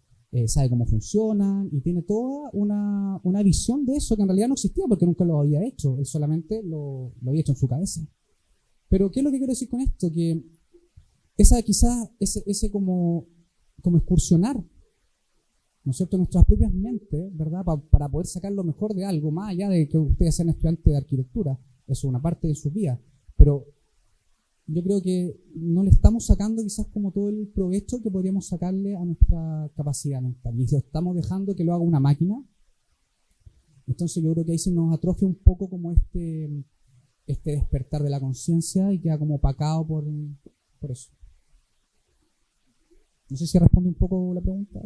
sabe cómo funcionan y tiene toda una visión de eso que en realidad no existía porque nunca lo había hecho, él solamente lo había hecho en su cabeza. Pero ¿qué es lo que quiero decir con esto? Que ese como excursionar, ¿no es cierto?, nuestras propias mentes, ¿verdad?, para poder sacar lo mejor de algo, más allá de que ustedes sean estudiantes de arquitectura, eso es una parte de sus vidas, pero yo creo que no le estamos sacando quizás como todo el provecho que podríamos sacarle a nuestra capacidad mental, y lo estamos dejando que lo haga una máquina. Entonces yo creo que ahí se nos atrofia un poco como este despertar de la conciencia y queda como opacado por eso. No sé si responde un poco la pregunta.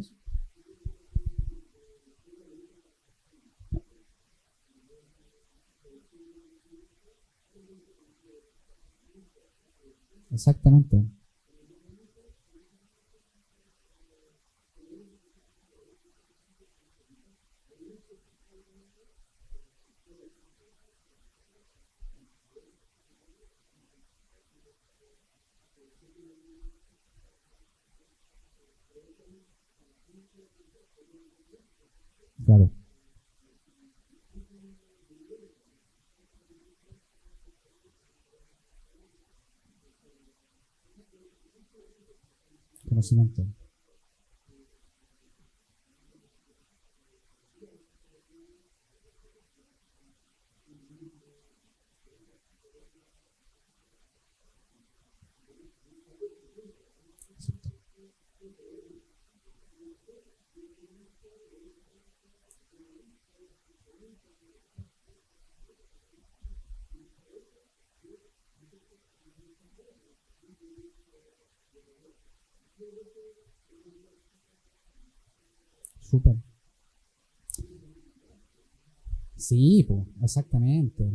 Exactamente. Claro. Conocimiento. Súper. Sí, pues, exactamente.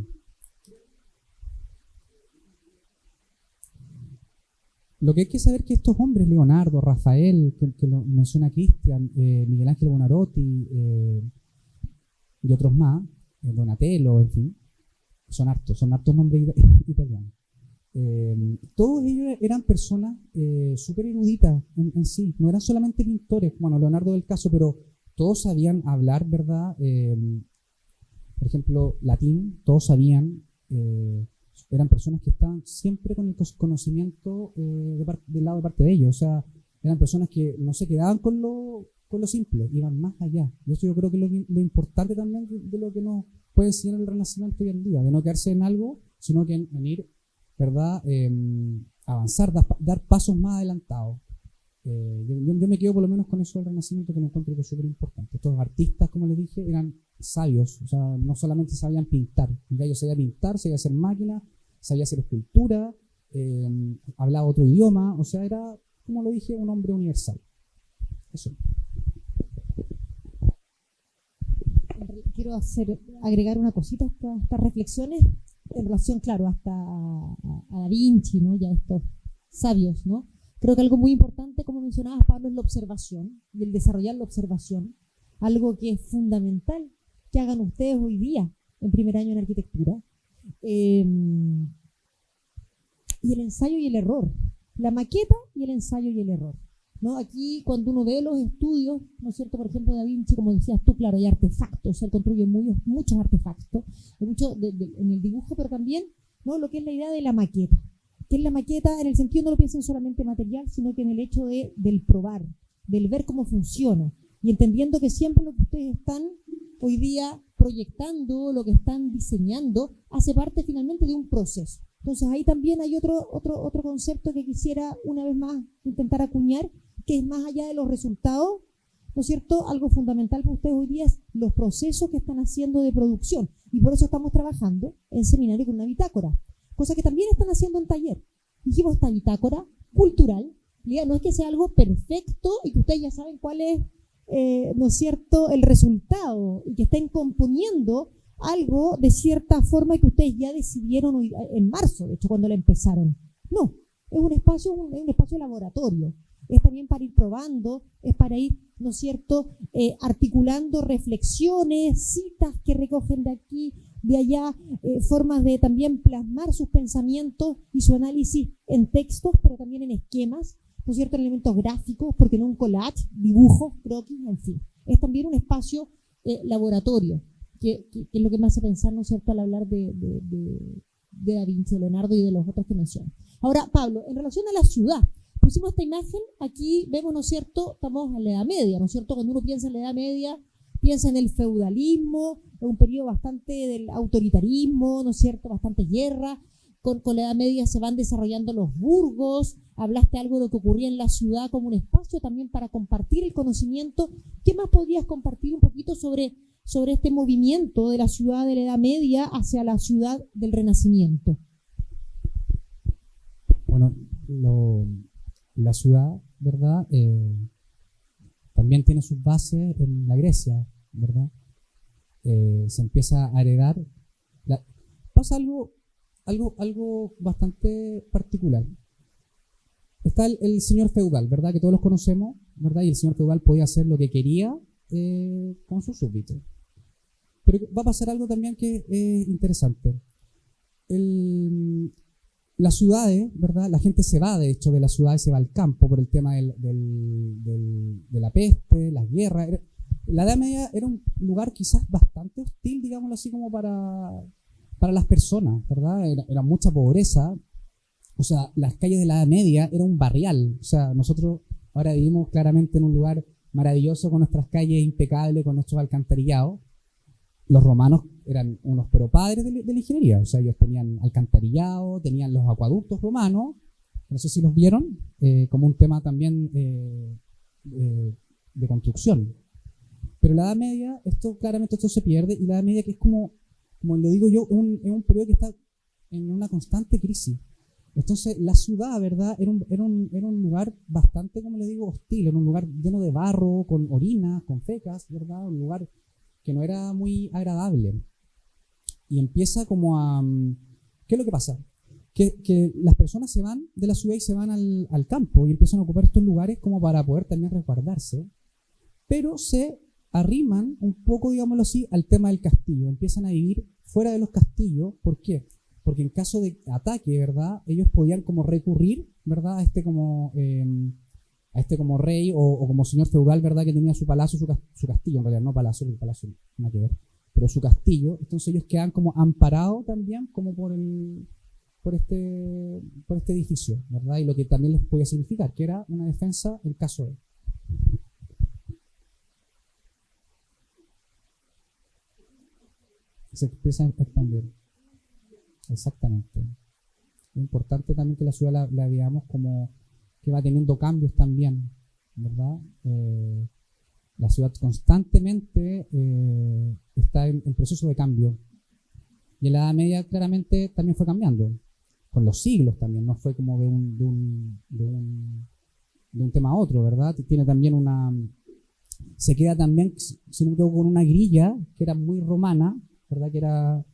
Lo que hay que saber es que estos hombres, Leonardo, Rafael, que lo menciona Cristian, Miguel Ángel Buonarroti y otros más, Donatello, en fin, son hartos nombres italianos. Todos ellos eran personas súper eruditas en sí, no eran solamente pintores, bueno, Leonardo del caso, pero todos sabían hablar, ¿verdad? Por ejemplo, latín, todos sabían, eran personas que estaban siempre con el conocimiento del lado de parte de ellos, o sea, eran personas que no se quedaban con lo simple, iban más allá. Y eso yo creo que es lo importante también de lo que nos puede enseñar el Renacimiento hoy en día, de no quedarse en algo, sino que en ir, ¿verdad?, avanzar, dar pasos más adelantados. Yo me quedo por lo menos con eso del Renacimiento, que lo encuentro que es súper importante. Estos artistas, como les dije, eran sabios, o sea, no solamente sabían pintar, ellos sabían pintar, sabían hacer máquinas, sabían hacer escultura, hablaba otro idioma, o sea, era como lo dije, un hombre universal. Eso. Quiero agregar una cosita a estas reflexiones en relación, claro, hasta a Da Vinci, ¿no? Ya estos sabios, ¿no? Creo que algo muy importante, como mencionabas, Pablo, es la observación y el desarrollar la observación, algo que es fundamental que hagan ustedes hoy día en primer año en arquitectura. Y el ensayo y el error, la maqueta y el ensayo y el error, ¿no? Aquí, cuando uno ve los estudios, ¿no es cierto? Por ejemplo, Da Vinci, como decías tú, claro, hay artefactos, él construye muchos artefactos, hay mucho en el dibujo, pero también, ¿no? Lo que es la idea de la maqueta, que es la maqueta en el sentido, no lo piensen solamente material, sino que en el hecho del probar, del ver cómo funciona, y entendiendo que siempre lo que ustedes están hoy día proyectando, lo que están diseñando, hace parte finalmente de un proceso. Entonces ahí también hay otro concepto que quisiera una vez más intentar acuñar, que es más allá de los resultados, ¿no es cierto? Algo fundamental para ustedes hoy día es los procesos que están haciendo de producción, y por eso estamos trabajando en seminario con una bitácora, cosa que también están haciendo en taller. Dijimos, esta bitácora cultural, no es que sea algo perfecto y que ustedes ya saben cuál es, ¿no es cierto?, el resultado, y que estén componiendo algo de cierta forma que ustedes ya decidieron hoy, en marzo, de hecho, cuando la empezaron. No, es un espacio laboratorio. Es también para ir probando, es para ir, ¿no es cierto?, articulando reflexiones, citas que recogen de aquí, de allá, formas de también plasmar sus pensamientos y su análisis en textos, pero también en esquemas, ¿no es cierto?, en elementos gráficos, porque no un collage, dibujos, croquis, en fin. Es también un espacio laboratorio, que es lo que me hace pensar, ¿no es cierto?, al hablar de Da Vinci, Leonardo y de los otros que menciono. Ahora, Pablo, en relación a la ciudad, pusimos esta imagen, aquí vemos, ¿no es cierto?, estamos en la Edad Media, ¿no es cierto? Cuando uno piensa en la Edad Media, piensa en el feudalismo, en un periodo bastante del autoritarismo, ¿no es cierto?, bastante guerra. Con la Edad Media se van desarrollando los burgos, hablaste algo de lo que ocurría en la ciudad como un espacio también para compartir el conocimiento. ¿Qué más podrías compartir un poquito sobre este movimiento de la ciudad de la Edad Media hacia la ciudad del Renacimiento? Bueno, la ciudad, ¿verdad?, también tiene sus bases en la Grecia, ¿verdad? Se empieza a heredar. Pasa algo bastante particular. Está el señor feudal, ¿verdad?, que todos los conocemos, ¿verdad? Y el señor feudal podía hacer lo que quería con sus súbditos. Pero va a pasar algo también que es interesante. Las ciudades, ¿verdad? La gente se va, de hecho, de las ciudades, se va al campo por el tema de la peste, las guerras. La Edad Media era un lugar quizás bastante hostil, digámoslo así, como para las personas, ¿verdad? Era mucha pobreza. O sea, las calles de la Edad Media era un barrial. O sea, nosotros ahora vivimos claramente en un lugar maravilloso con nuestras calles impecables, con nuestros alcantarillados. Los romanos eran unos pero padres de la ingeniería. O sea, ellos tenían alcantarillado, tenían los acueductos romanos. No sé si los vieron, como un tema también de construcción. Pero la Edad Media, claramente esto se pierde, y la Edad Media, que es como lo digo yo, es un periodo que está en una constante crisis. Entonces, la ciudad, ¿verdad?, era un lugar bastante, como les digo, hostil. Era un lugar lleno de barro, con orinas, con fecas, ¿verdad? Un lugar que no era muy agradable. Y empieza como a... ¿Qué es lo que pasa? Que las personas se van de la ciudad y se van al campo y empiezan a ocupar estos lugares como para poder también resguardarse, pero se arriman un poco, digámoslo así, al tema del castillo. Empiezan a vivir fuera de los castillos. ¿Por qué? Porque en caso de ataque, ¿verdad?, ellos podían como recurrir, ¿verdad?, a este como rey o como señor feudal, ¿verdad?, que tenía su palacio, su castillo, en realidad, no palacio, porque palacio nada que ver, pero su castillo. Entonces ellos quedan como amparados también como por este edificio, ¿verdad? Y lo que también les podía significar, que era una defensa en caso de... Se empieza a expandir. Exactamente. Es importante también que la ciudad la veamos como que va teniendo cambios también, ¿verdad? La ciudad constantemente está en proceso de cambio. Y en la Edad Media claramente también fue cambiando. Con los siglos también, no fue como de un de un tema a otro, ¿verdad? Tiene también se queda también, si no me equivoco, con una grilla que era muy romana, ¿verdad? Que era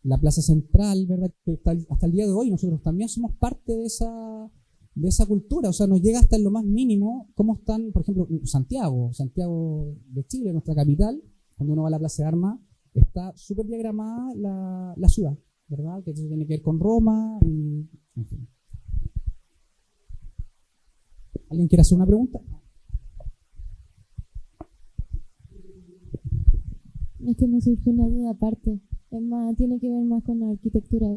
la plaza central, ¿verdad? Que hasta el día de hoy nosotros también somos parte de esa cultura, o sea, nos llega hasta en lo más mínimo cómo están, por ejemplo, Santiago de Chile, nuestra capital, cuando uno va a la Plaza de Armas, está súper diagramada la ciudad, ¿verdad? Que eso tiene que ver con Roma y, en fin. ¿Alguien quiere hacer una pregunta? Es que me surgió una duda aparte. Es más, tiene que ver más con la arquitectura.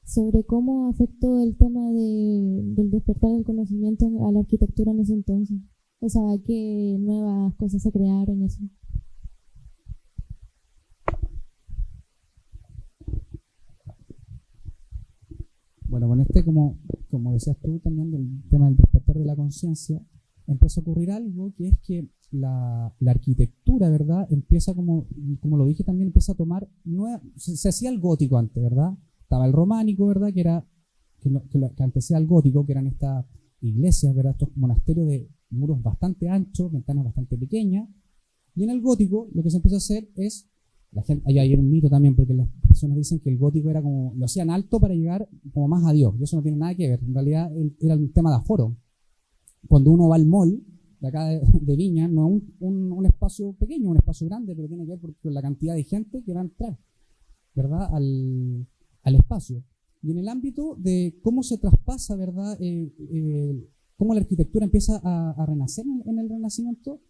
Sobre cómo afectó el tema del despertar del conocimiento a la arquitectura en ese entonces. O sea, qué nuevas cosas se crearon, eso. Bueno, con como decías tú también, del tema del despertar de la conciencia, empieza a ocurrir algo que es que la arquitectura, ¿verdad? Empieza, como lo dije también, empieza a tomar se hacía el gótico antes, ¿verdad? Estaba el románico, ¿verdad? Que antecedía al gótico, que eran estas iglesias, ¿verdad? Estos monasterios de muros bastante anchos, ventanas bastante pequeñas. Y en el gótico lo que se empieza a hacer es, ahí hay un mito también, porque las personas dicen que el gótico era como, lo hacían alto para llegar como más a Dios, y eso no tiene nada que ver. En realidad era un tema de aforo. Cuando uno va al mall de acá de Viña, no es un espacio pequeño, un espacio grande, pero tiene que ver con la cantidad de gente que va a entrar, ¿verdad? Al espacio. Y en el ámbito de cómo se traspasa, ¿verdad? Cómo la arquitectura empieza a renacer en el Renacimiento,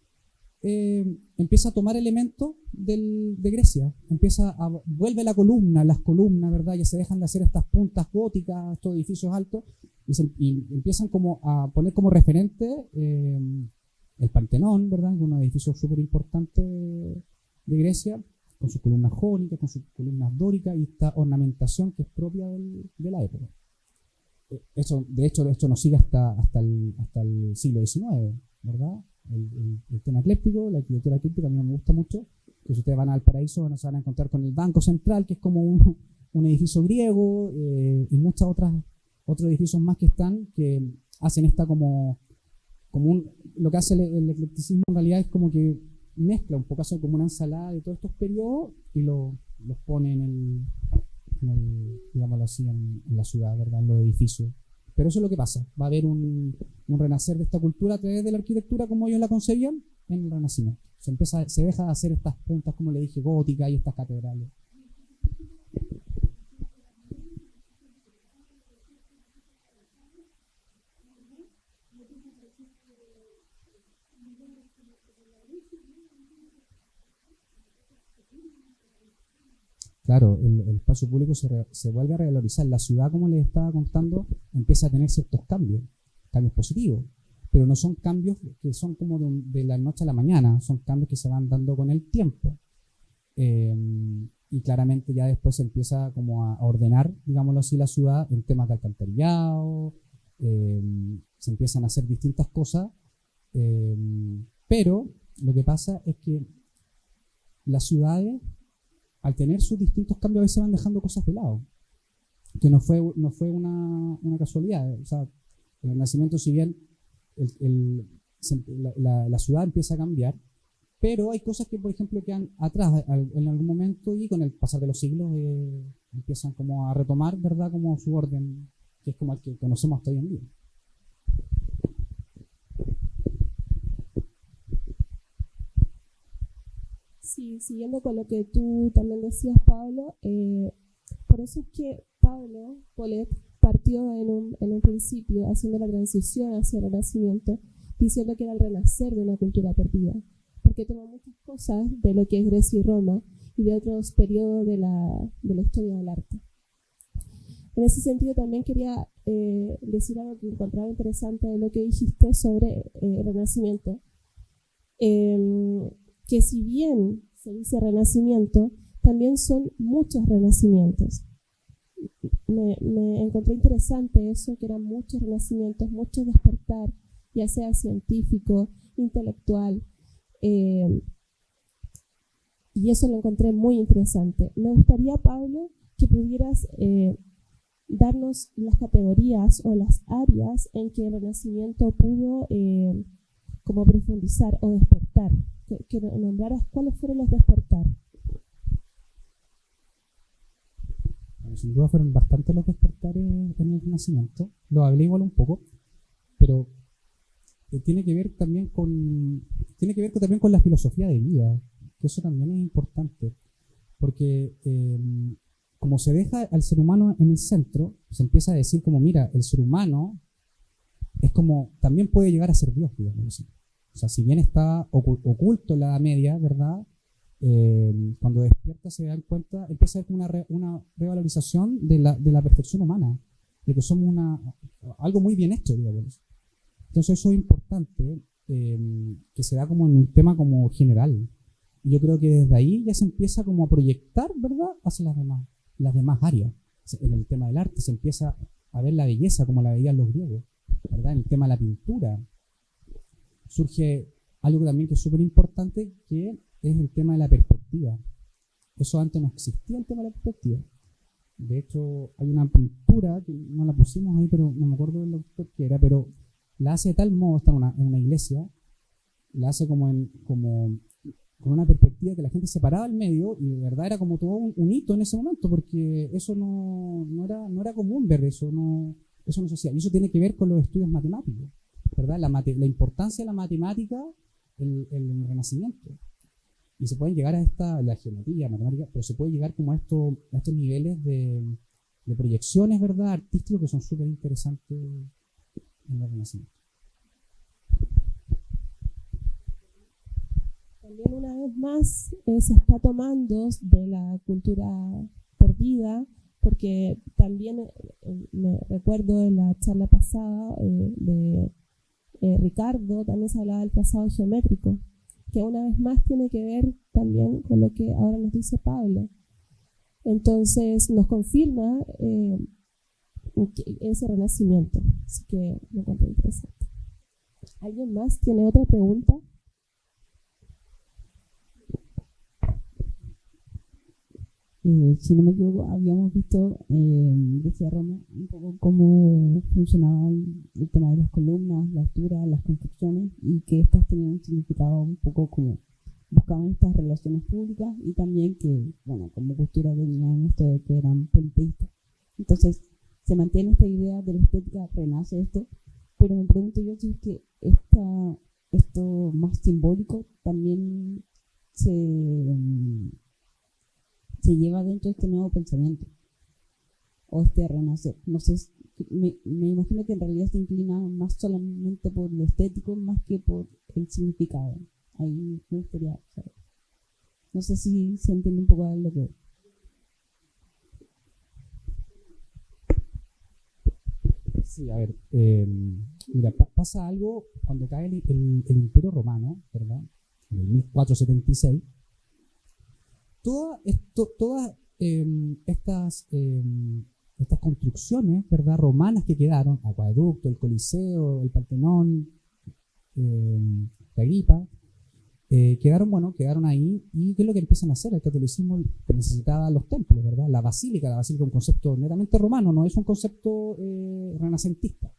empieza a tomar elementos de Grecia, vuelve las columnas, ¿verdad? Ya se dejan de hacer estas puntas góticas, estos edificios altos, y empiezan como a poner como referente el Partenón, ¿verdad? Un edificio súper importante de Grecia, con sus columnas jónicas, con sus columnas dóricas y esta ornamentación que es propia de la época. De hecho, esto nos sigue hasta el siglo XIX, ¿verdad? El tema ecléptico, la arquitectura ecléptica a mí me gusta mucho. Que si ustedes van al Paraíso se van a encontrar con el Banco Central, que es como un edificio griego, y muchos otros edificios más que hacen esta lo que hace el eclecticismo en realidad es como que mezcla un poco, hace como una ensalada de todos estos periodos y los pone digámoslo así, en la ciudad, ¿verdad? En los edificios. Pero eso es lo que pasa. Va a haber un renacer de esta cultura a través de la arquitectura como ellos la concebían en el Renacimiento. Se deja de hacer estas puntas, como le dije, góticas y estas catedrales. Claro, el espacio público se vuelve a revalorizar. La ciudad, como les estaba contando, empieza a tener ciertos cambios positivos, pero no son cambios que son como de la noche a la mañana, son cambios que se van dando con el tiempo. Y claramente ya después se empieza como a ordenar, digámoslo así, la ciudad en temas de alcantarillado, se empiezan a hacer distintas cosas, pero lo que pasa es que las ciudades, al tener sus distintos cambios, a veces van dejando cosas de lado, que no fue una casualidad. O sea, el Renacimiento, si bien la ciudad empieza a cambiar, pero hay cosas que, por ejemplo, quedan atrás en algún momento y con el pasar de los siglos empiezan como a retomar, ¿verdad? Como su orden, que es como el que conocemos hasta hoy en día. Sí, siguiendo con lo que tú también decías, Pablo, por eso es que Pablo Polet partió en un principio haciendo la transición hacia el Renacimiento, diciendo que era el renacer de una cultura perdida, porque tomó muchas cosas de lo que es Grecia y Roma y de otros periodos de la historia del arte. En ese sentido también quería decir algo que encontraba interesante de lo que dijiste sobre el Renacimiento, que si bien se dice Renacimiento, también son muchos renacimientos. Me encontré interesante eso, que eran muchos renacimientos, mucho despertar, ya sea científico, intelectual, y eso lo encontré muy interesante. Me gustaría, Pablo, que pudieras darnos las categorías o las áreas en que el Renacimiento pudo como profundizar o despertar, que nombraras cuáles fueron los despertar. Bueno, sin duda fueron bastantes los despertares en el Renacimiento. Lo hablé igual un poco, pero tiene que ver también con la filosofía de vida, que eso también es importante, porque como se deja al ser humano en el centro, se empieza a decir como, mira, el ser humano es como, también puede llegar a ser Dios, digamos así. O sea, si bien está oculto en la Edad Media, ¿verdad? Cuando despierta se dan cuenta, empieza a haber una revalorización de la perfección humana, de que somos algo muy bien hecho, digamos. Entonces eso es importante, que se da como en un tema como general. Y yo creo que desde ahí ya se empieza como a proyectar, ¿verdad?, hacia las demás áreas. En el tema del arte se empieza a ver la belleza como la veían los griegos, ¿verdad? En el tema de la pintura surge algo también que es súper importante, que es el tema de la perspectiva. Eso antes no existía, el tema de la perspectiva. De hecho, hay una pintura que no la pusimos ahí, pero no me acuerdo del autor que era, pero la hace de tal modo, está en una iglesia, la hace con una perspectiva que la gente se paraba al medio, y de verdad era como todo un hito en ese momento, porque eso no era común ver eso no se hacía. Y eso tiene que ver con los estudios matemáticos, ¿verdad? La importancia de la matemática en el Renacimiento. Y se pueden llegar a la geometría, matemática, pero se puede llegar como a estos niveles de proyecciones, ¿verdad?, artísticos, que son súper interesantes en el Renacimiento. También una vez más se está tomando de la cultura perdida, porque también me recuerdo en la charla pasada de Ricardo, también se hablaba del trazado geométrico, que una vez más tiene que ver también con lo que ahora nos dice Pablo. Entonces nos confirma ese renacimiento. Así que me encuentro interesante. ¿Alguien más tiene otra pregunta? Si no me equivoco, habíamos visto desde Roma un poco cómo funcionaba el tema de las columnas, la altura, las construcciones, y que estas tenían un significado un poco como buscaban estas relaciones públicas, y también que, bueno, como cultura tenían esto de que eran politeístas. Entonces, se mantiene esta idea de la estética, renace esto, pero me pregunto yo si es que esto más simbólico también se lleva dentro de este nuevo pensamiento o este renacer. No sé, me imagino que en realidad se inclina más solamente por lo estético más que por el significado. Ahí me gustaría saber. No sé si se entiende un poco de lo que... Sí, a ver, mira, pasa algo cuando cae el Imperio Romano, ¿verdad? En el 1476. Todas estas construcciones, ¿verdad?, romanas que quedaron, Acueducto, el Coliseo, el Partenón, la Agripa, quedaron ahí. ¿Y qué es lo que empiezan a hacer? El catolicismo necesitaba los templos, ¿verdad? La basílica es un concepto netamente romano, no es un concepto renacentista.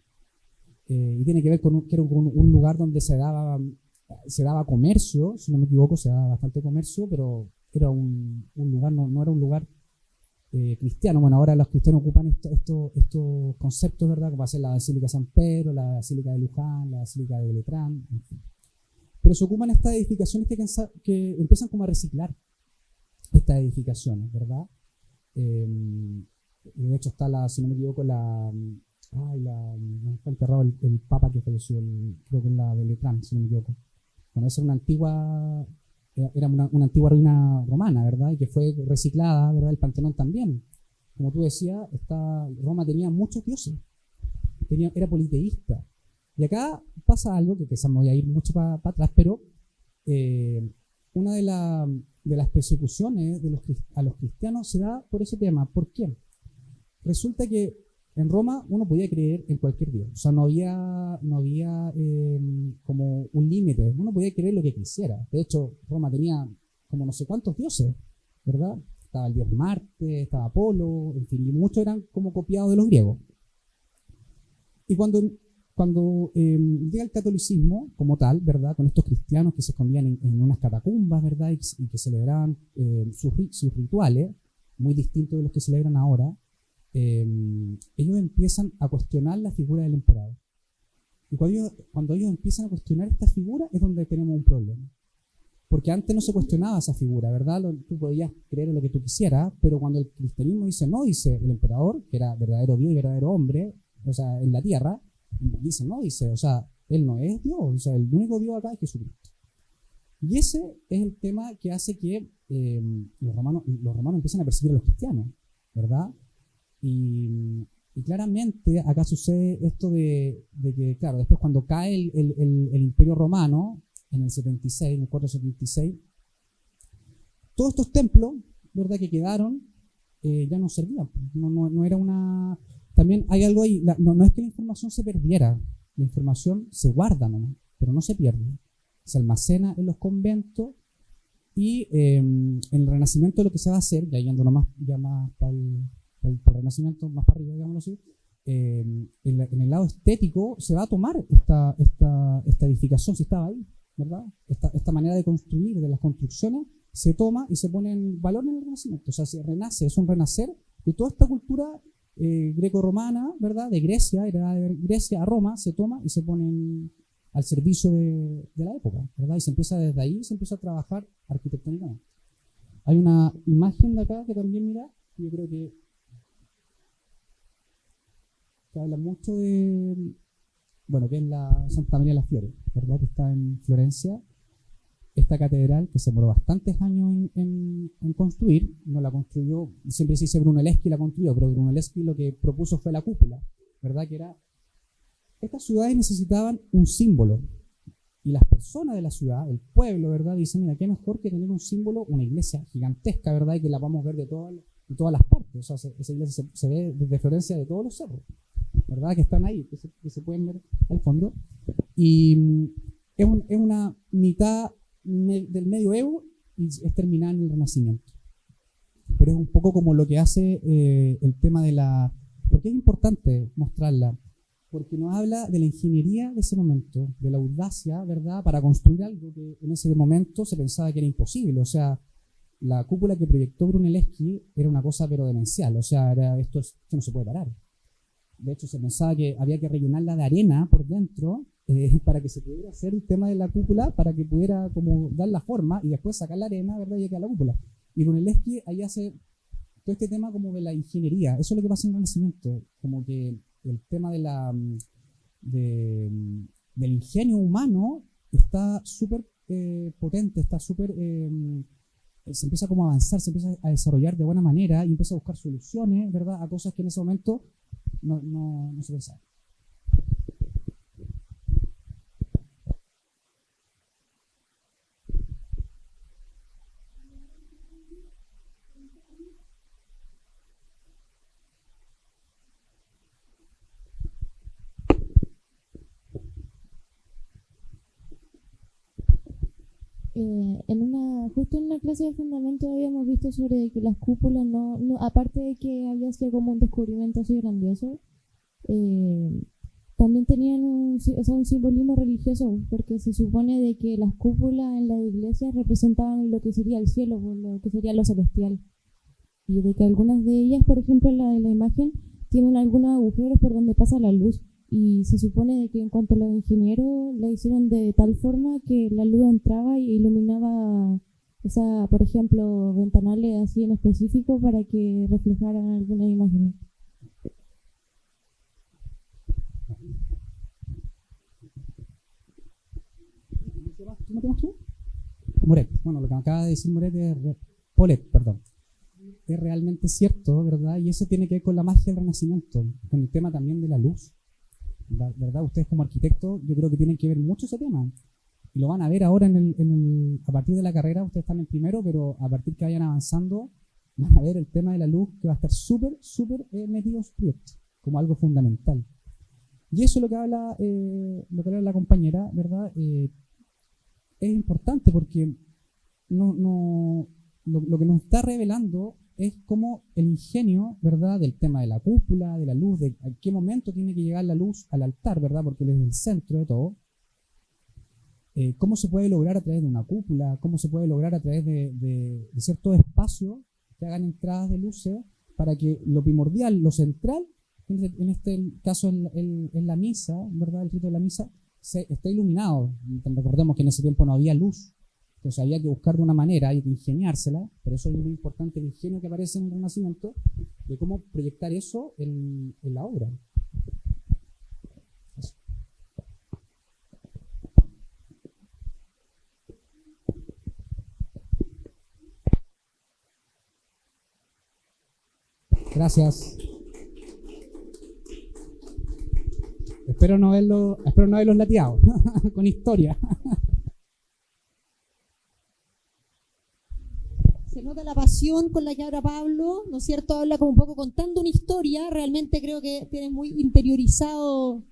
Y tiene que ver que era un lugar donde se daba comercio, si no me equivoco, se daba bastante comercio, pero era un lugar, no era un lugar cristiano. Bueno, ahora los cristianos ocupan estos conceptos, ¿verdad?, como va a ser la Basílica de San Pedro, la Basílica de Luján, la Basílica de Letrán, en fin. Pero se ocupan estas edificaciones que empiezan como a reciclar estas edificaciones, ¿verdad? De hecho está si no me equivoco, está enterrado el Papa que falleció, creo que es la de Letrán, si no me equivoco. Bueno, esa era una antigua ruina romana, ¿verdad? Y que fue reciclada, ¿verdad? El Panteón también. Como tú decías, Roma tenía muchos dioses, era politeísta. Y acá pasa algo, que quizás me voy a ir mucho para atrás, pero una de las persecuciones a los cristianos se da por ese tema. ¿Por qué? Resulta que en Roma uno podía creer en cualquier dios. O sea, no había como un límite. Uno podía creer lo que quisiera. De hecho, Roma tenía como no sé cuántos dioses, ¿verdad? estaba el dios Marte, estaba Apolo, en fin, y muchos eran como copiados de los griegos. Y cuando llega el catolicismo como tal, ¿verdad? Con estos cristianos que se escondían en unas catacumbas, ¿verdad? Y que celebraban sus rituales, muy distintos de los que celebran ahora, ellos empiezan a cuestionar la figura del emperador. Y cuando ellos empiezan a cuestionar esta figura es donde tenemos un problema. Porque antes no se cuestionaba esa figura, ¿verdad? Tú podías creer en lo que tú quisieras, pero cuando el cristianismo dice no, dice el emperador, que era verdadero Dios y verdadero hombre, o sea, en la tierra, dice no, dice, o sea, él no es Dios, o sea, el único Dios acá es Jesucristo. Y ese es el tema que hace que los romanos empiezan a perseguir a los cristianos, ¿verdad? Y claramente acá sucede esto de que, claro, después cuando cae el Imperio Romano, en el 76, en el 476, todos estos templos, ¿verdad?, que quedaron, ya no servían. No era una... También hay algo ahí, no es que la información se perdiera, la información se guarda nomás, pero no se pierde. Se almacena en los conventos y en el Renacimiento lo que se va a hacer, ya yendo nomás ya más para el Renacimiento, más para arriba, digámoslo así, en el lado estético se va a tomar esta edificación, si estaba ahí, ¿verdad? Esta manera de construir, de las construcciones, se toma y se pone en valor en el Renacimiento. O sea, se renace, es un renacer de toda esta cultura greco-romana, ¿verdad? De Grecia, heredada de Grecia a Roma, se toma y se pone al servicio de la época, ¿verdad? Y se empieza desde ahí, se empieza a trabajar arquitectónicamente. Hay una imagen de acá que también, mira, yo creo que habla mucho de, bueno, que es la Santa María de las Flores, ¿verdad? Que está en Florencia. Esta catedral, que se demoró bastantes años en construir, no la construyó, siempre se dice Brunelleschi la construyó, pero Brunelleschi lo que propuso fue la cúpula, ¿verdad? Que era, estas ciudades necesitaban un símbolo, y las personas de la ciudad, el pueblo, ¿verdad? Dicen, mira, qué mejor que tener un símbolo, una iglesia gigantesca, ¿verdad? Y que la vamos a ver de todas las partes, o sea, esa iglesia se ve desde Florencia de todos los cerros, ¿verdad? Que están ahí, que se pueden ver al fondo, y es una mitad del medioevo y es terminada en el Renacimiento. Pero es un poco como lo que hace el tema de la... ¿Por qué es importante mostrarla? Porque nos habla de la ingeniería de ese momento, de la audacia, ¿verdad?, para construir algo que en ese momento se pensaba que era imposible. O sea, la cúpula que proyectó Brunelleschi era una cosa pero demencial. O sea, esto no se puede parar. De hecho, se pensaba que había que rellenarla de arena por dentro para que se pudiera hacer el tema de la cúpula, para que pudiera como dar la forma y después sacar la arena, ¿verdad?, y llegar a la cúpula. Y Brunelleschi ahí hace todo este tema como de la ingeniería. Eso es lo que pasa en el Renacimiento, como que el tema del ingenio humano está súper potente, está súper... se empieza como a avanzar, se empieza a desarrollar de buena manera y empieza a buscar soluciones, ¿verdad?, a cosas que en ese momento no se pensaban. Justo en una clase de fundamento habíamos visto sobre que las cúpulas aparte de que había sido como un descubrimiento así grandioso, también tenían un simbolismo religioso, porque se supone de que las cúpulas en las iglesias representaban lo que sería el cielo, lo que sería lo celestial, y de que algunas de ellas, por ejemplo la de la imagen, tienen algunos agujeros por donde pasa la luz. Y se supone de que en cuanto a los ingenieros la hicieron de tal forma que la luz entraba y iluminaba, o sea, por ejemplo, ventanales así en específico para que reflejaran algunas imágenes. ¿Cómo te llamas tú? Moret. Bueno, lo que me acaba de decir Moret Polet, perdón. Es realmente cierto, ¿verdad? Y eso tiene que ver con la magia del Renacimiento, con el tema también de la luz. ¿Verdad? Ustedes como arquitectos yo creo que tienen que ver mucho ese tema y lo van a ver ahora a partir de la carrera. Ustedes están en primero, pero a partir que vayan avanzando van a ver el tema de la luz que va a estar súper metido en su proyecto como algo fundamental. Y eso es lo que habla la compañera, ¿verdad? Es importante porque lo que nos está revelando es como el ingenio, ¿verdad?, del tema de la cúpula, de la luz, de a qué momento tiene que llegar la luz al altar, ¿verdad?, porque él es el centro de todo. Cómo se puede lograr a través de una cúpula, cómo se puede lograr a través de ciertos espacios que hagan entradas de luces para que lo primordial, lo central, en este caso en la misa, ¿verdad?, el rito de la misa, esté iluminado. Recordemos que en ese tiempo no había luz, entonces había que buscar de una manera, hay que ingeniársela, por eso es muy importante el ingenio que aparece en el Renacimiento, de cómo proyectar eso en la obra. Eso. Gracias. Espero no verlos lateados con historia. Se nota la pasión con la que habla Pablo, ¿no es cierto? Habla como un poco contando una historia. Realmente creo que tienes muy interiorizado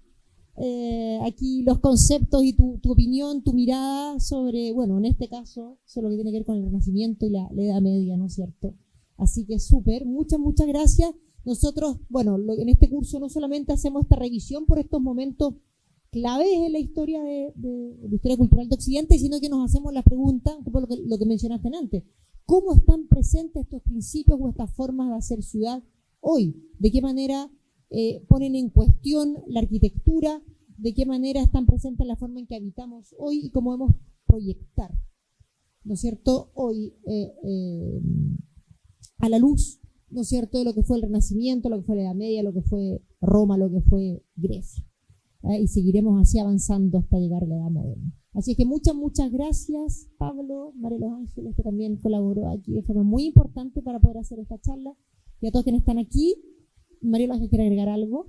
aquí los conceptos y tu opinión, tu mirada sobre, bueno, en este caso, sobre lo que tiene que ver con el Renacimiento y la Edad Media, ¿no es cierto? Así que súper, muchas gracias. Nosotros, bueno, en este curso no solamente hacemos esta revisión por estos momentos claves en la historia de la historia cultural de Occidente, sino que nos hacemos las preguntas, un poco lo que mencionaste antes. ¿Cómo están presentes estos principios o estas formas de hacer ciudad hoy? ¿De qué manera ponen en cuestión la arquitectura? ¿De qué manera están presentes la forma en que habitamos hoy y cómo debemos proyectar, ¿no es cierto?, hoy a la luz, ¿no es cierto?, de lo que fue el Renacimiento, lo que fue la Edad Media, lo que fue Roma, lo que fue Grecia. Y seguiremos así avanzando hasta llegar a la Edad Moderna. Así es que muchas gracias, Pablo, María Los Ángeles, que también colaboró aquí de forma muy importante para poder hacer esta charla. Y a todos quienes están aquí, María Los Ángeles, ¿quiere agregar algo?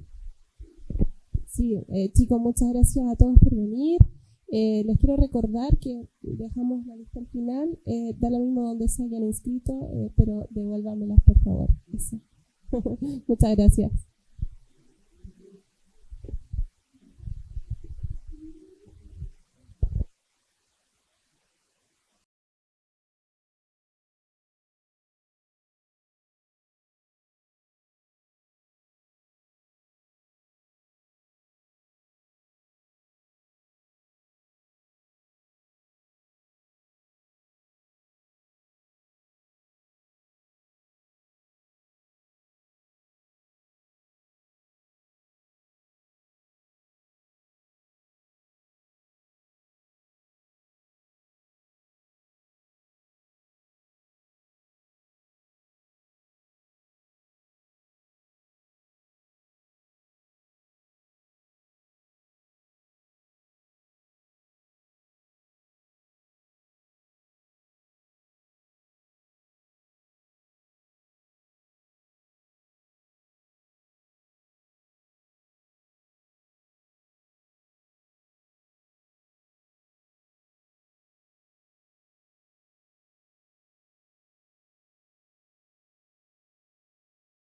Sí, chicos, muchas gracias a todos por venir. Les quiero recordar que dejamos la lista al final, da lo mismo donde se hayan inscrito, pero devuélvamelas por favor. Muchas gracias.